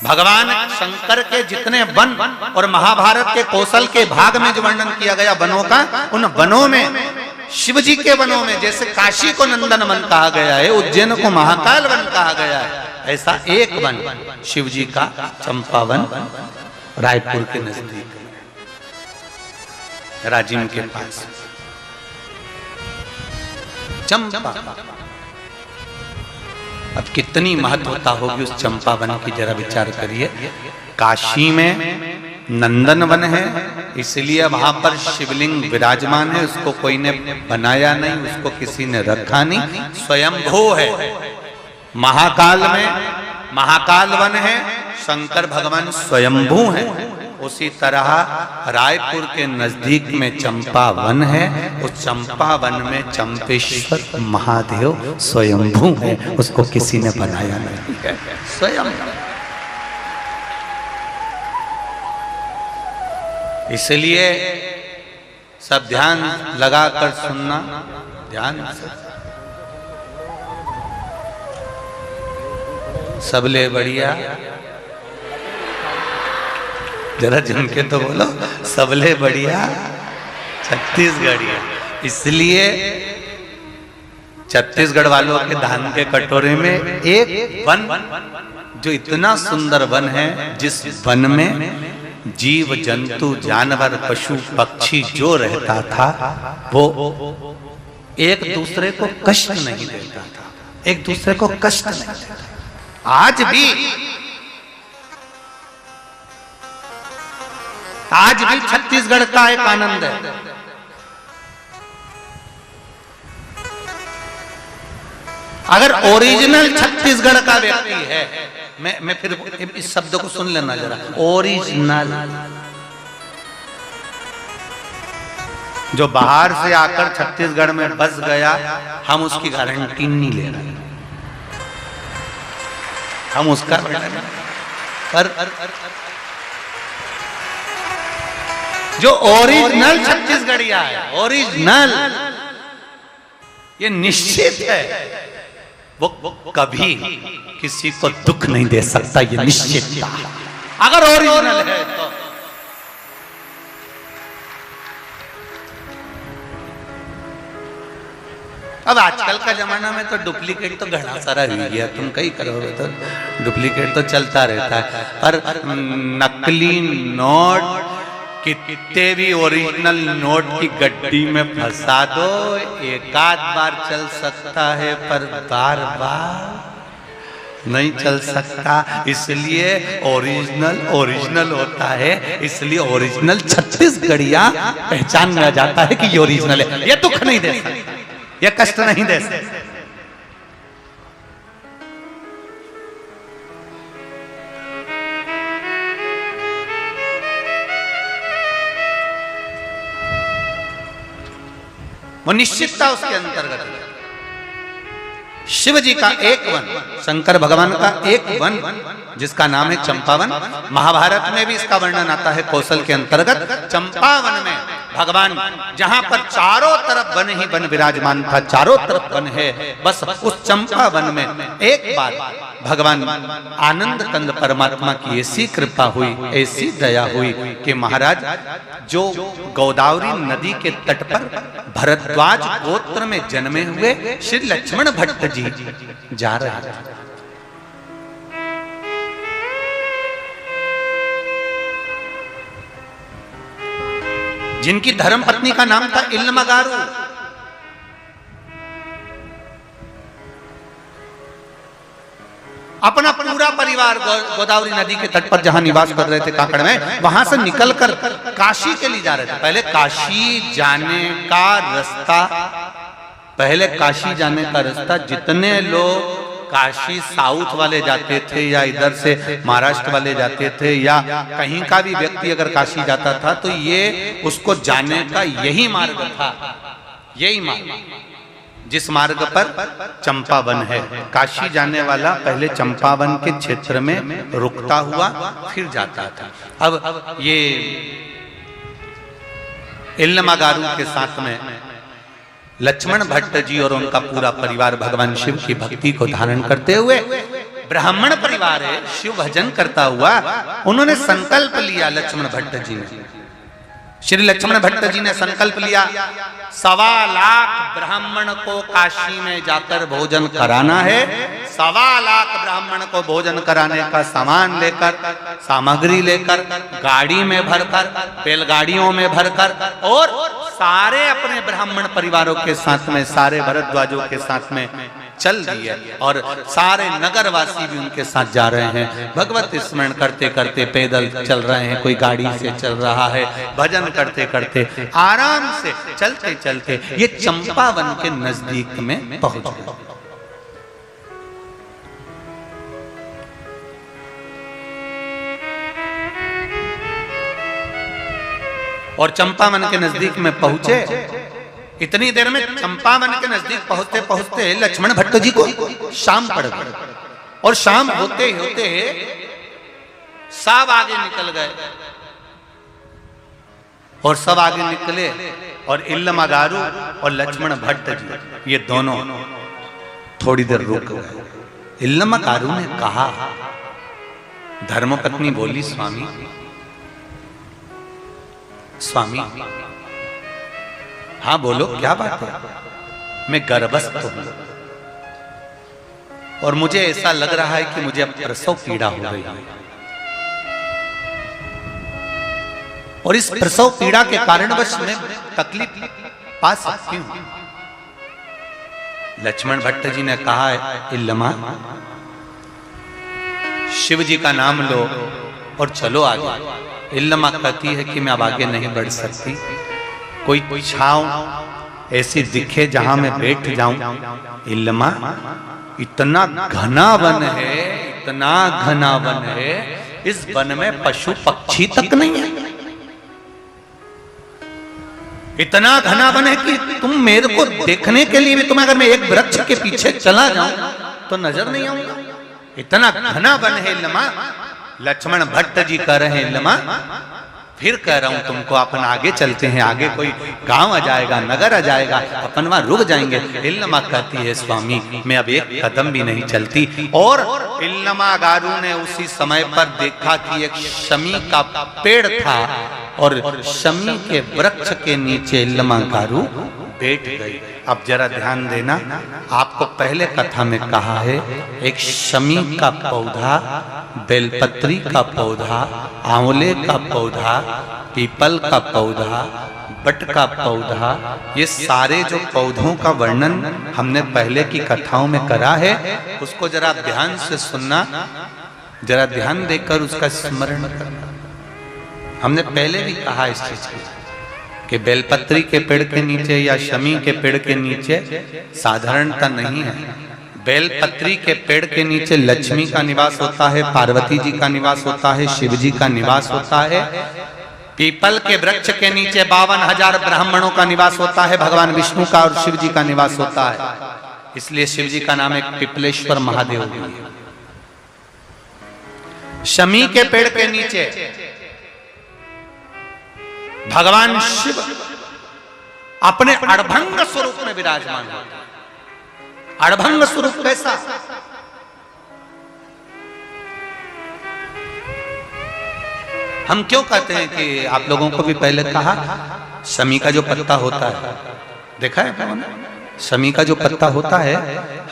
भगवान शंकर के जितने वन और महाभारत के कौशल के भाग में जो वर्णन किया गया वनों का, उन वनों में शिव जी के वनों में जैसे काशी को नंदन वन कहा गया है, उज्जैन को महाकाल वन कहा गया है, ऐसा एक वन शिव जी का चंपावन रायपुर के नजदीक राजिम के पास चंपा। अब कितनी महत्वता होगी उस चंपा वन की, जरा विचार करिए। काशी में नंदन वन है, इसलिए वहां पर शिवलिंग विराजमान है, उसको कोई ने बनाया नहीं, उसको किसी ने रखा नहीं, स्वयंभू है। महाकाल में महाकाल वन है, शंकर भगवान स्वयंभू हैं। उसी तरह रायपुर के नजदीक में चंपा वन है, उस चंपा वन में चंपेश्वर महादेव स्वयंभू है, उसको किसी ने बनाया नहीं है, स्वयं। इसलिए सब ध्यान लगाकर सुनना, ध्यान से। सबले बढ़िया, जरा जम के तो बोलो, सबले बढ़िया छत्तीसगढ़िया। इसलिए छत्तीसगढ़ वालों के धान के कटोरे में एक वन जो इतना सुंदर वन है, जिस वन में जीव जंतु जानवर पशु पक्षी जो रहता था वो एक दूसरे को कष्ट नहीं देता था, एक दूसरे को कष्ट नहीं देता। आज भी छत्तीसगढ़ का एक आनंद है। अगर ओरिजिनल छत्तीसगढ़ का व्यक्ति है, मैं फिर इस शब्द को सुन लेना जरा, ओरिजिनल। जो बाहर से आकर छत्तीसगढ़ में बस गया, हम उसकी गारंटी नहीं ले रहे, हम उसका पर जो ओरिजिनल छत्तीसगढ़िया है, ओरिजिनल, ये निश्चित है वो कभी किसी को दुख नहीं दे सकता, ये निश्चित था। अगर ओरिजिनल है तो अब आजकल का जमाना में तो डुप्लीकेट तो घना सारा हो गया, तुम कहीं करोगे तो डुप्लीकेट तो चलता रहता है। पर नकली नोट कितने भी ओरिजिनल नोट की गड्डी में फंसा दो, एक आध बार चल सकता है, पर बार बार नहीं चल सकता। इसलिए ओरिजिनल होता है, इसलिए ओरिजिनल छत्तीसगढ़िया पहचान में आ जाता है कि ये ओरिजिनल है, ये दुख नहीं दे सकता, ये कष्ट नहीं दे सकता। वो निश्चितता उसके अंतर्गत है। शिव जी का एक वन, शंकर भगवान का एक वन जिसका नाम है चंपावन, महाभारत में भी इसका वर्णन आता है कौशल के अंतर्गत। चंपावन में भगवान जहां पर चारों तरफ वन ही वन विराजमान था, चारों तरफ वन है, बस उस चंपावन में एक बार भगवान आनंद कंद परमात्मा की ऐसी कृपा हुई, ऐसी दया हुई कि महाराज जो गोदावरी नदी के तट पर भरद्वाज गोत्र में जन्मे हुए श्री लक्ष्मण भट्ट जी जा रहे हैं। जिनकी धर्म पत्नी का नाम था इल्मगारू। अपना पूरा परिवार गोदावरी नदी के तट पर जहां निवास कर रहे थे काकड़ में, वहां से निकलकर काशी के लिए जा रहे थे। पहले काशी जाने का रास्ता, पहले काशी जाने का रास्ता जितने लोग काशी साउथ वाले जाते थे या इधर से महाराष्ट्र वाले जाते थे या कहीं का भी व्यक्ति अगर काशी जाता था तो ये उसको जाने का यही मार्ग था, यही मार्ग। जिस मार्ग पर चंपावन है, काशी जाने वाला पहले चंपावन के क्षेत्र में रुकता हुआ फिर जाता था। अब ये इल्लमागारू के साथ में लक्ष्मण भट्ट जी और उनका पूरा परिवार भगवान शिव की भक्ति को धारण करते हुए, ब्राह्मण परिवार है, शिव भजन करता हुआ उन्होंने संकल्प लिया। लक्ष्मण भट्ट जी ने, श्री लक्ष्मण भट्ट जी ने संकल्प लिया 1.25 लाख ब्राह्मण को काशी में जाकर भोजन कराना है। 1.25 लाख ब्राह्मण को भोजन कराने का सामान लेकर, सामग्री लेकर, गाड़ी में भरकर, बैलगाड़ियों में भरकर, और सारे अपने ब्राह्मण परिवारों के साथ में, सारे भरद्वाजों के साथ में चल दिए और सारे नगरवासी भी उनके साथ जा रहे हैं। भगवत स्मरण करते करते पैदल चल रहे हैं, कोई गाड़ी से चल रहा है, भजन करते करते आराम से चलते चलते ये चंपावन के नजदीक में पहुंच गए। और चंपावन के नजदीक में पहुंचे। इतनी देर में चंपावन के नजदीक पहुंचते पहुंचते लक्ष्मण भट्ट जी को शाम पड़ गई, और शाम होते होते सब आगे निकल गए, और सब आगे निकले, और इल्लमागारू और लक्ष्मण भट्ट जी ये दोनों थोड़ी देर रुक गए। इल्लमागारू ने कहा, धर्मपत्नी बोली, स्वामी स्वामी, हाँ बोलो, क्या बात है? मैं गर्भस्थ हूं और मुझे ऐसा लग रहा है कि मुझे अब प्रसव पीड़ा हो गई है, और इस प्रसव पीड़ा के कारणवश मैं तकलीफ पा सकती हूं। लक्ष्मण भट्ट जी ने कहा, इल्लमा, शिव जी का नाम लो और चलो आगे। इल्लमा कहती है कि मैं अब आगे नहीं बढ़ सकती, कोई छांव ऐसी दिखे जहां मैं बैठ जाऊं। इल्लमा, इतना घना वन है, इतना घना वन है, इस वन में पशु पक्षी तक नहीं है। इतना घना वन है कि तुम मेरे को देखने के लिए भी, तुम्हें अगर मैं एक वृक्ष के पीछे चला जाऊं तो नजर नहीं आऊंगा। इतना घना वन है इल्लमा। लक्ष्मण भट्ट जी कह रहे हैं, इल्लमा फिर कह रहा हूं तुमको, अपन आगे चलते हैं, आगे कोई गांव आ जाएगा, नगर आ जाएगा, अपन वहां रुक जाएंगे। इल्लमा कहती है, स्वामी मैं अब एक कदम भी नहीं चलती। और इल्लमागारू ने उसी समय पर देखा कि एक शमी का पेड़ था, और शमी के वृक्ष के नीचे इल्लमागारू बैठ गई। अब जरा ध्यान देना, आपको पहले कथा में कहा है, एक शमी का पौधा, बेलपत्री का पौधा, आंवले का पौधा, पीपल का पौधा, बट का पौधा, ये सारे जो पौधों का वर्णन हमने पहले की कथाओं में करा है, उसको जरा ध्यान से सुनना, जरा ध्यान देकर उसका स्मरण करना। हमने पहले भी कहा इस चीज की कि बेलपत्री के पेड़ के नीचे या शमी के पेड़ के नीचे साधारणता नहीं है। बेलपत्री के पेड़ के नीचे लक्ष्मी का निवास होता है, पार्वती जी का निवास होता है, शिव जी का निवास होता है। पीपल के वृक्ष के नीचे 52,000 ब्राह्मणों का निवास होता है, भगवान विष्णु का और शिव जी का निवास होता है। इसलिए शिव जी का नाम एक पिपलेश्वर महादेव भी है। शमी के पेड़ के नीचे भगवान शिव अपने अड़भंग स्वरूप में विराजमान होते हैं। अड़भंग स्वरूप कैसा? हम क्यों कहते हैं कि आप लोगों को भी पहले कहा, शमी का जो पत्ता होता है, देखा है शमी का जो पत्ता होता है,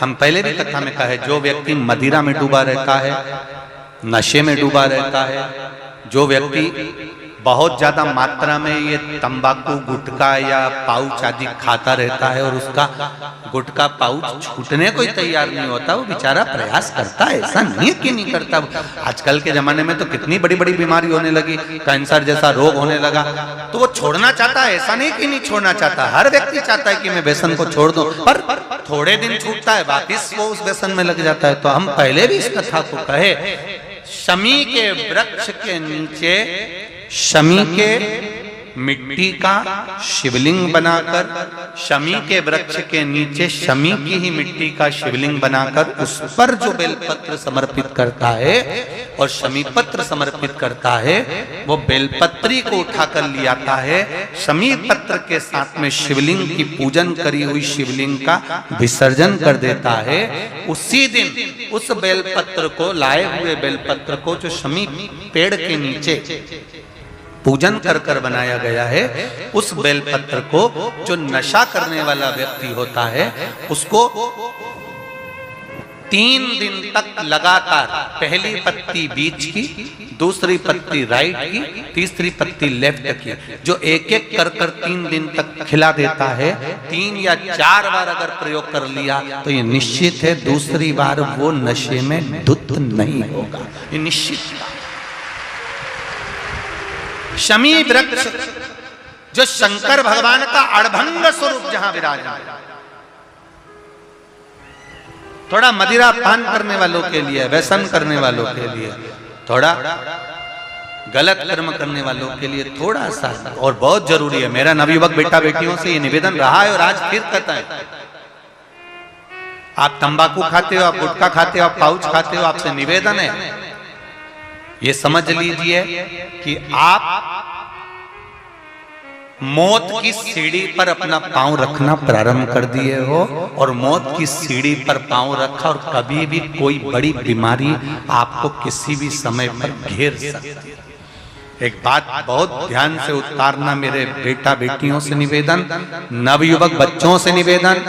हम पहले भी कथा में कहा है, जो व्यक्ति मदिरा में डूबा रहता है, नशे में डूबा रहता है, जो व्यक्ति बहुत ज्यादा मात्रा में ये तंबाकू, गुटखा या पाउच आदि खाता रहता है और उसका गुटखा पाउच छूटने को ही तैयार नहीं होता, वो बेचारा प्रयास करता है, ऐसा नहीं है कि नहीं करता। आजकल के जमाने में तो कितनी बड़ी बड़ी बीमारी होने लगी, कैंसर जैसा रोग होने लगा, तो वो छोड़ना चाहता है, ऐसा नहीं कि नहीं छोड़ना चाहता। हर व्यक्ति चाहता है कि मैं व्यसन को छोड़ दूं, पर थोड़े दिन छूटता है, वापिस वो उस व्यसन में लग जाता है। तो हम पहले भी इस कथा को कहे, शमी के वृक्ष के नीचे, शमी के मिट्टी का शिवलिंग बनाकर शमी के वृक्ष के नीचे शमी की ही मिट्टी का शिवलिंग बनाकर उस पर जो बेलपत्र समर्पित करता है और शमी पत्र समर्पित करता है, वो बेलपत्री को उठाकर ले आता है, शमी पत्र के साथ में शिवलिंग की पूजन करी हुई शिवलिंग का विसर्जन कर देता है। उसी दिन उस बेलपत्र को, लाए हुए बेलपत्र को जो शमी पेड़ के नीचे पूजन कर कर बनाया गया है, उस बेलपत्र को जो नशा करने वाला व्यक्ति होता है उसको 3 दिन तक लगातार पहली पत्ती बीच की, दूसरी पत्ती राइट की, तीसरी पत्ती लेफ्ट की, जो एक एक कर कर 3 दिन तक खिला देता है। 3 या 4 बार अगर प्रयोग कर लिया तो ये निश्चित है दूसरी बार वो नशे में धुत नहीं होगा, ये निश्चित। शमी वृक्ष जो शंकर भगवान का अड़भंग स्वरूप जहां विराजमान, थोड़ा मदिरा पान करने वालों के लिए, व्यसन करने वालों के लिए, थोड़ा गलत कर्म करने वालों के लिए थोड़ा सा और बहुत जरूरी है। मेरा नवयुवक बेटा बेटियों से ये निवेदन रहा है और आज फिर कहता है, आप तंबाकू खाते हो, आप गुटखा खाते हो, आप पाउच खाते हो, आपसे निवेदन है ये समझ लीजिए कि आप मौत की सीढ़ी पर अपना पांव रखना प्रारंभ कर दिए हो और मौत की सीढ़ी पर पांव रखा और कभी भी कोई बड़ी बीमारी आपको किसी भी समय पर घेर सकती है। एक बात बहुत ध्यान से उतारना मेरे बेटा बेटियों से निवेदन, नवयुवक बच्चों से निवेदन,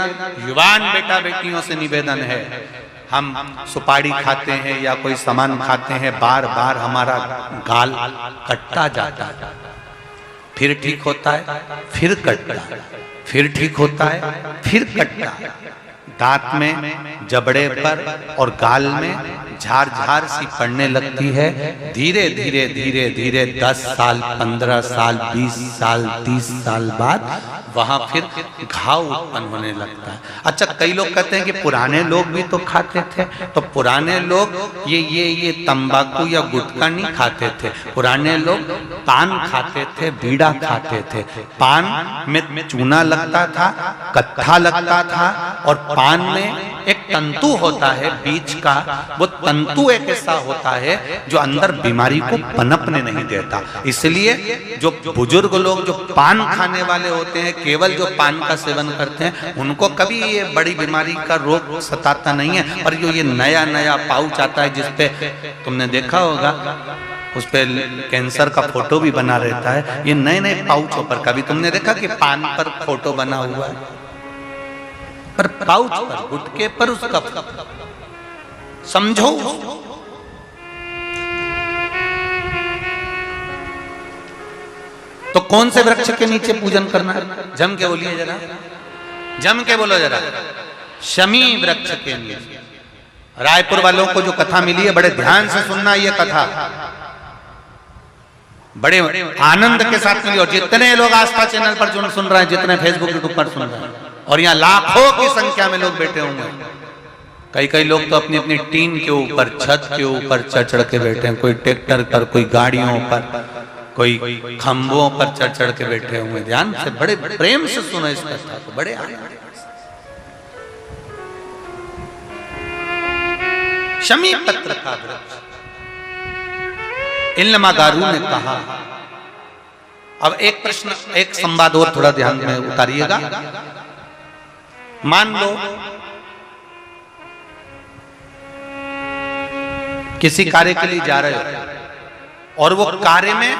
युवान बेटा बेटियों से निवेदन है, हम सुपारी खाते हैं या कोई सामान खाते हैं, बार बार हमारा गाल कटता जाता है, फिर ठीक होता है, फिर कटता है, फिर ठीक होता है, फिर कटता है। दांत में, जबड़े पर और गाल में झार झार सी पड़ने लगती है। धीरे धीरे धीरे धीरे 10 साल, 15 साल, 20 साल, 30 साल बाद वहां फिर घाव उत्पन्न होने लगता है। अच्छा, कई लोग कहते हैं कि पुराने लोग भी तो खाते थे, तो पुराने लोग ये तंबाकू या गुटखा नहीं खाते थे, पुराने लोग पान खाते थे, बीड़ा खाते थे। पान में चूना लगता था, कत्था लगता था और पान में एक तंतु होता है बीच का, वो तंतु एक ऐसा होता है जो अंदर बीमारी को पनपने नहीं देता। इसलिए जो बुजुर्ग लोग जो पान खाने वाले होते हैं, केवल जो पान का सेवन करते हैं, उनको कभी ये बड़ी बीमारी का रोग सताता नहीं है। और जो ये नया नया पाउच आता है जिसपे तुमने देखा होगा, उस पे कैंसर का फोटो भी बना रहता है, ये नए नए पाउचों पर कभी तुमने देखा कि पान पर फोटो बना हुआ है, पर पाउच पर, गुटके पर उसका समझो। तो कौन से वृक्ष के नीचे पूजन करना है? जम के बोलिए जरा, जम के बोलो जरा। शमी वृक्ष के नीचे। रायपुर वालों को जो कथा मिली है, बड़े ध्यान से सुनना ये कथा, बड़े आनंद के साथ मिली। और जितने लोग आस्था चैनल पर जो सुन रहे हैं, जितने फेसबुक यूट्यूब पर सुन रहे हैं, और यहाँ लाखों की संख्या में लोग बैठे होंगे। कई लोग तो अपनी अपनी टीन के ऊपर, छत के ऊपर चढ़ के बैठे हैं, कोई ट्रैक्टर पर, कोई गाड़ियों पर, कोई खंभों पर चढ़ के बैठे हुए। ध्यान से, बड़े प्रेम से सुनो इस कथा को, बड़े आनंद। शमी पत्र का वृक्ष, इल्मागारू ने कहा। अब एक प्रश्न, एक संवाद और थोड़ा ध्यान में उतारिएगा। मान लो किसी कार्य के लिए जा रहे हो और वो कार्य में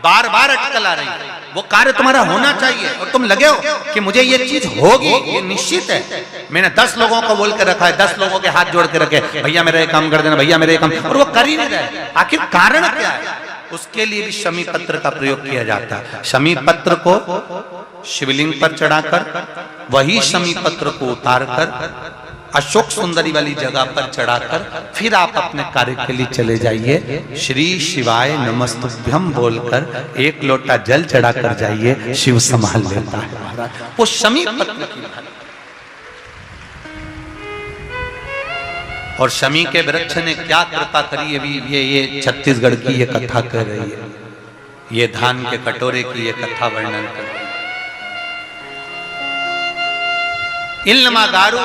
बार बार अटकल आ रही है, वो कार्य तुम्हारा होना चाहिए और तुम लगे हो कि मुझे ये चीज होगी, ये निश्चित है। मैंने 10 लोगों को बोल के रखा है, 10 लोगों के हाथ जोड़ के रखे, भैया मेरा ये काम कर देना, भैया मेरा ये काम, और वो कर ही नहीं रहे। आखिर कारण क्या है? उसके लिए भी शमी पत्र का प्रयोग किया जाता है। शमी पत्र को शिवलिंग पर चढ़ाकर, वही शमी पत्र को उतारकर अशोक सुंदरी वाली जगह पर चढ़ाकर फिर आप अपने कार्य के लिए चले जाइए। श्री शिवाय नमस्तुभ्यम बोलकर 1 लोटा जल चढ़ाकर जाइए, शिव संभाल लेता है। वो शमी पत्र की, और शमी के वृक्ष ने क्या कृपा करी, अभी ये छत्तीसगढ़ की ये कथा कह रही है। ये धान के कटोरे की ये कथा वर्णन कर। इल्मा गारू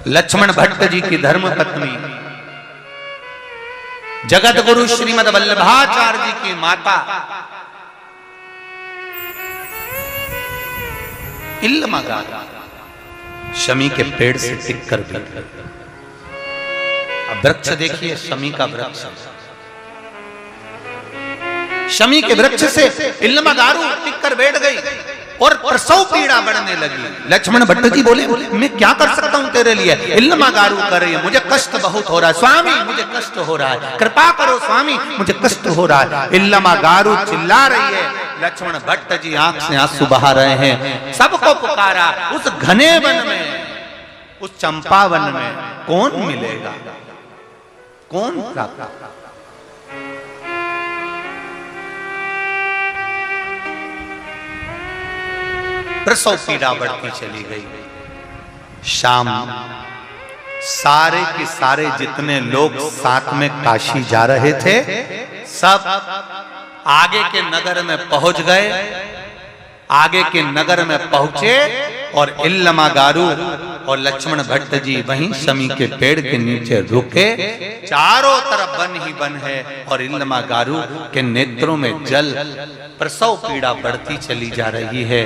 लक्ष्मण भट्ट जी की धर्म पत्नी, जगत गुरु श्रीमद वल्लभाचार्य जी की माता इल्मा गारू शमी के पेड़ से टिककर बैठ गई। अब वृक्ष देखिए, शमी का वृक्ष, शमी के वृक्ष से इल्मा गारू टिककर बैठ गई और प्रसव पीड़ा बढ़ने लगी। लक्ष्मण भट्ट जी बोले, मैं क्या कर सकता हूं तेरे लिए? इल्मा गारू कर रही है, मुझे कष्ट बहुत हो रहा है स्वामी, मुझे कष्ट हो रहा है, कृपा करो स्वामी, मुझे कष्ट हो रहा है। इल्मा गारू चिल्ला रही है। लक्ष्मण भट्ट जी आंख से आंसू बहा रहे हैं। सबको पुकारा। उस घने वन में, उस चंपा वन में कौन मिलेगा, कौन प्राप्त? प्रसव पीड़ा बढ़ती चली गई। शाम सारे के सारे जितने लोग साथ में काशी जा रहे थे सब आगे के नगर में पहुंच गए। आगे के नगर में पहुंचे और इल्मा गारू और लक्ष्मण भट्ट जी वहीं शमी के पेड़ के नीचे रुके। चारों तरफ वन ही वन है और इल्मा गारू के नेत्रों में जल। प्रसव पीड़ा बढ़ती चली जा रही है,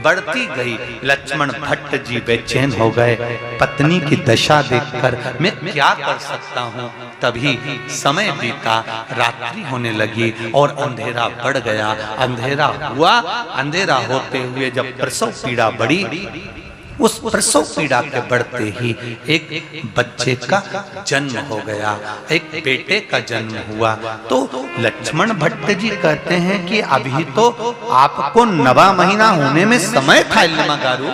बढ़ती गई। लक्ष्मण भट्ट जी बेचैन हो गए। पत्नी की दशा देखकर मैं क्या कर सकता हूँ? तभी समय बीता, रात्रि होने लगी और अंधेरा बढ़ गया। अंधेरा हुआ। अंधेरा होते हुए जब प्रसव पीड़ा बढ़ी, उस प्रसव पीड़ा के बढ़ते ही एक बच्चे का जन्म हो गया, एक बेटे का जन्म हुआ। तो लक्ष्मण भट्ट जी कहते हैं कि अभी तो आपको 9वां महीना होने में समय था इल्मा गारू।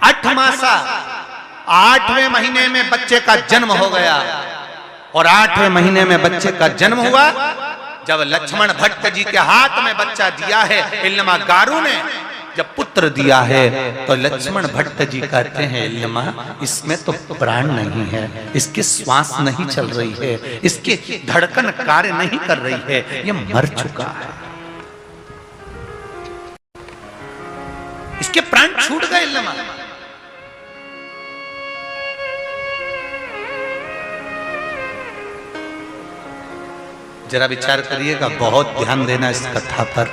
8 मासा, 8वें महीने में बच्चे का जन्म हो गया और 8वें महीने में बच्चे का जन्म हुआ। जब लक्ष्मण भट्ट जी के हाथ में बच्चा दिया है इल्मा गारू ने, जब पुत्र दिया है, तो लक्ष्मण भट्ट जी कहते हैं इल्मा इसमें तो प्राण नहीं है, इसकी श्वास नहीं चल रही है, इसकी धड़कन कार्य नहीं कर रही है, ये मर चुका है, इसके प्राण छूट गए। इल्मा जरा विचार करिएगा, बहुत ध्यान देना इस कथा पर।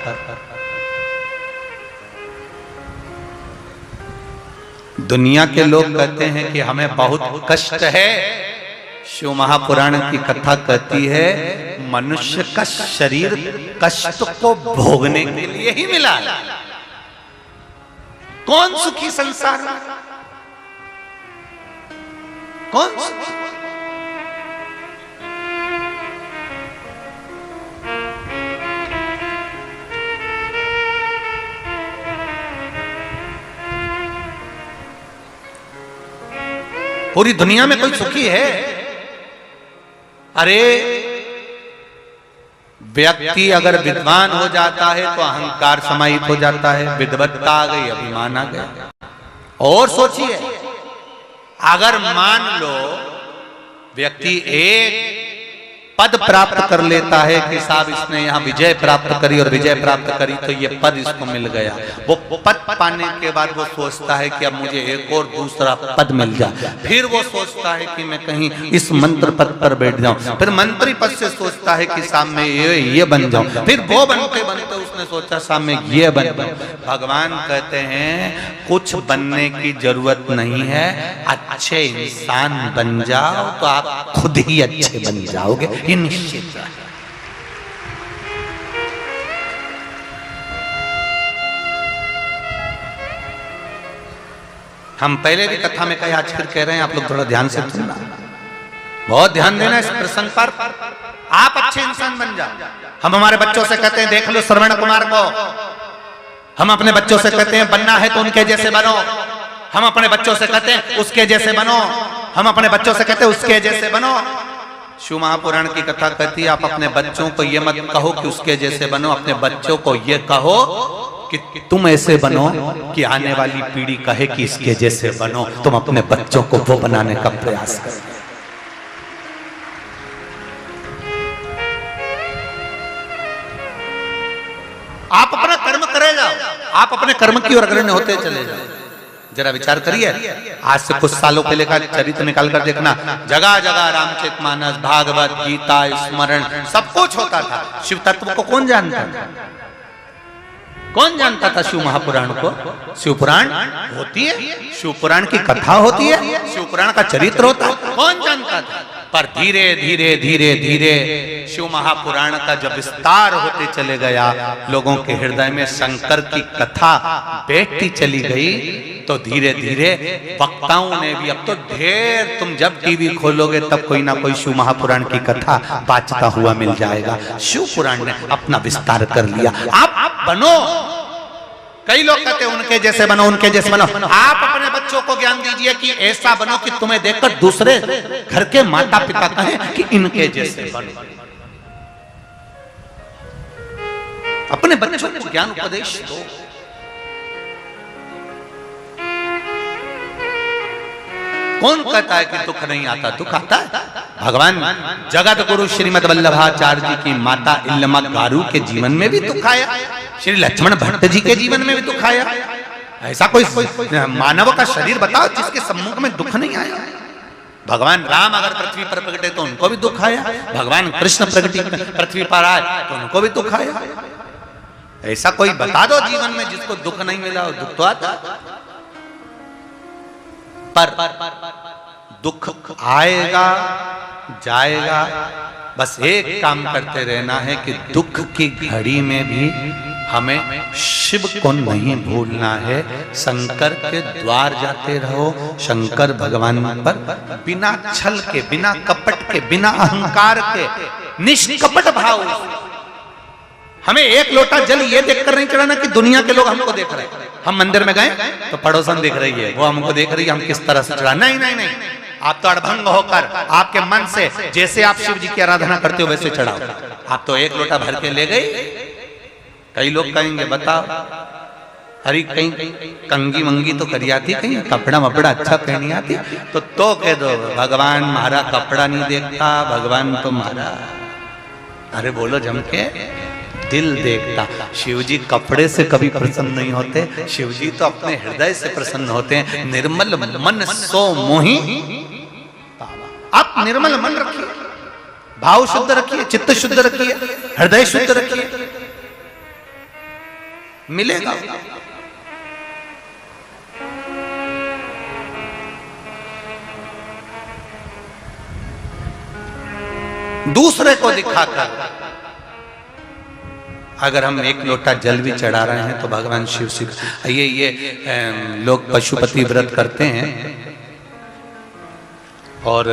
दुनिया के लोग कहते हैं कि हमें बहुत कष्ट है। शिव महापुराण की कथा कहती है मनुष्य का शरीर कष्ट को भोगने के लिए ही मिला है। कौन सुखी संसार में? कौन सुखी? पूरी दुनिया में कोई सुखी है? अरे व्यक्ति अगर विद्वान हो जाता है तो अहंकार समाहित हो जाता है, विद्वत्ता आ गई, अभिमान आ गया। और सोचिए, अगर मान लो व्यक्ति एक पद प्राप्त कर लेता है कि साहब इसने यहाँ विजय प्राप्त करी और विजय प्राप्त करी तो ये पद इसको मिल गया। वो पद पाने के बाद वो सोचता है कि अब मुझे एक और दूसरा पद मिल जाए। फिर वो सोचता है कि मैं कहीं इस मंत्र पद पर बैठ जाऊं। फिर मंत्री पद से सोचता है कि साहब मैं ये बन जाऊं। फिर वो बनते बनते उसने सोचा साहब मैं ये बन जाऊं। भगवान कहते हैं कुछ बनने की जरूरत नहीं है, अच्छे इंसान बन जाओ तो आप खुद ही अच्छे बन जाओगे, ये निश्चित है। हम पहले भी कथा में कहे, आज फिर कह रहे हैं, आप लोग थोड़ा ध्यान से सुनना, बहुत ध्यान देना इस प्रसंग पर। आप अच्छे इंसान बन जाओ। हम हमारे बच्चों से कहते हैं देख लो श्रवण कुमार को, हम अपने बच्चों से कहते हैं बनना है तो उनके जैसे बनो। हम अपने बच्चों से कहते हैं उसके जैसे बनो। हम अपने बच्चों से कहते हैं उसके जैसे बनो। शिव महापुराण की कथा कहती है आप अपने बच्चों को ये मत कहो कि उसके जैसे बनो, अपने बच्चों को ये कहो कि तुम ऐसे बनो कि आने वाली पीढ़ी कहे कि इसके जैसे बनो। तुम अपने बच्चों को वो बनाने का प्रयास करो। आप अपने कर्म की ओर अग्रणी होते चले जाओ। जरा विचार करिए, आज से कुछ सालों पहले का चरित्र निकाल कर देखना, जगह जगह रामचरितमानस, भागवत, गीता, स्मरण सब कुछ होता था। शिव तत्व को कौन जानता था? कौन जानता था शिव महापुराण को? शिव पुराण होती है, शिव पुराण की कथा होती है, शिव पुराण का चरित्र होता है, कौन जानता था? पर धीरे धीरे धीरे धीरे शिव महापुराण का जब विस्तार होते चले गया, लोगों के हृदय में शंकर की कथा बैठती चली गई, तो धीरे धीरे वक्ताओं ने भी, अब तो ढेर, तुम जब टीवी खोलोगे तब कोई ना कोई शिव महापुराण की कथा बाचता हुआ मिल जाएगा। शिव पुराण ने अपना विस्तार कर लिया। आप बनो, कई लोग कहते हैं उनके जैसे बनो, उनके जैसे बनो। आप अपने बच्चों को ज्ञान दीजिए कि ऐसा बनो कि तुम्हें देखकर दूसरे घर के माता पिता कहें कि इनके जैसे बनो। अपने बच्चों को ज्ञान उपदेश दो। कौन कहता है कि दुख नहीं आता? दुख आता है। भगवान जगत गुरु श्रीमद वल्लभाचार्य जी की माता इल्लमा गारू के जीवन में भी दुख आया, श्री लक्ष्मण भट्ट जी के जीवन में भी दुख आया। ऐसा कोई मानव का शरीर बताओ जिसके सम्मुख में दुख नहीं आया? भगवान राम अगर पृथ्वी पर प्रकटे तो उनको भी दुख आया, भगवान कृष्ण पृथ्वी पर आए तो उनको भी दुख आया। ऐसा कोई बता दो जीवन में जिसको दुख नहीं मिला हो। दुख तो आता, पर दुख आएगा जाएगा, बस एक काम करते रहना है कि दुख की घड़ी में भी हमें शिव को नहीं भूलना है। शंकर के द्वार जाते रहो, शंकर भगवान पर बिना छल के, बिना कपट के, बिना अहंकार के, निष्कपट भाव। हमें एक लोटा जल ये देखकर नहीं चढ़ाना कि दुनिया के लोग हमको देख रहे हैं। हम मंदिर में गए तो पड़ोसन देख रही है, वो हमको देख रही है, हम किस तरह से चढ़ा। नहीं नहीं नहीं, आप तो अड़भंग होकर आपके मन से जैसे आप शिव जी की आराधना करते हो वैसे चढ़ाओ। आप तो एक लोटा भर के ले गई। कई लोग कहेंगे बताओ, अरे कहीं कंगी मंगी तो करी आती, कहीं कपड़ा मपड़ा अच्छा पहनी आती, तो कह दो भगवान हमारा कपड़ा नहीं देखता, भगवान तो हमारा, अरे बोलो जम के, दिल देखता। शिव जी कपड़े से कभी प्रसन्न नहीं होते, शिव जी तो अपने हृदय से प्रसन्न होते हैं। निर्मल मन सो मोही। आप निर्मल मन रखिए, भाव शुद्ध रखिए, चित्त शुद्ध रखिए, हृदय शुद्ध रखिए, मिलेगा। दूसरे को दिखाकर अगर हम एक लोटा जल भी चढ़ा रहे हैं तो भगवान शिव से ये लोग पशुपति व्रत करते हैं और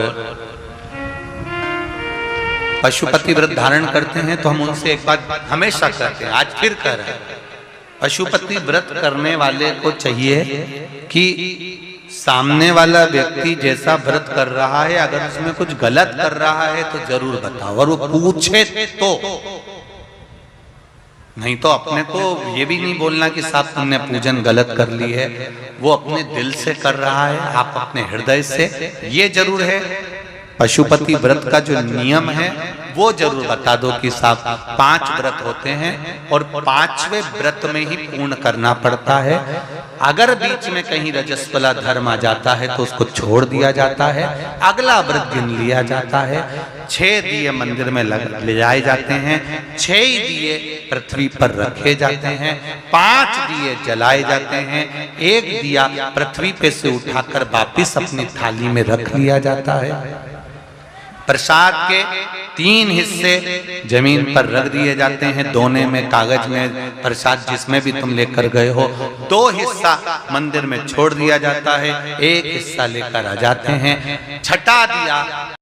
पशुपति व्रत धारण करते हैं, तो हम उनसे एक बात हमेशा कहते हैं, आज फिर कह रहे हैं, पशुपति व्रत करने वाले को चाहिए कि सामने वाला व्यक्ति जैसा व्रत कर रहा है, अगर उसमें कुछ गलत कर रहा है तो जरूर बताओ, और वो पूछे तो, नहीं तो अपने को ये भी नहीं बोलना कि साहब तुमने पूजन गलत कर ली है। वो अपने दिल से कर रहा है, आप अपने हृदय से। ये जरूर है पशुपति व्रत का जो नियम है वो जरूर बता दो कि साहब 5 व्रत होते हैं और 5वें व्रत में ही पूर्ण करना पड़ता है। अगर बीच में कहीं रजस्वला धर्म आ जाता है तो उसको छोड़ दिया जाता है, अगला व्रत गिन लिया जाता है। 6 दिए मंदिर में ले जाए जाते हैं, 6 दिए पृथ्वी पर रखे जाते हैं, 5 दिए जलाए जाते हैं, 1 दिया पृथ्वी पे से उठाकर वापिस अपनी थाली में रख लिया जाता है। प्रसाद के 3 हिस्से जमीन पर रख दिए जाते हैं, दोने में कागज में प्रसाद जिसमें भी तुम लेकर गए हो, 2 हिस्सा मंदिर में छोड़ दिया जाता है, 1 हिस्सा लेकर आ जाते हैं। छठा दिया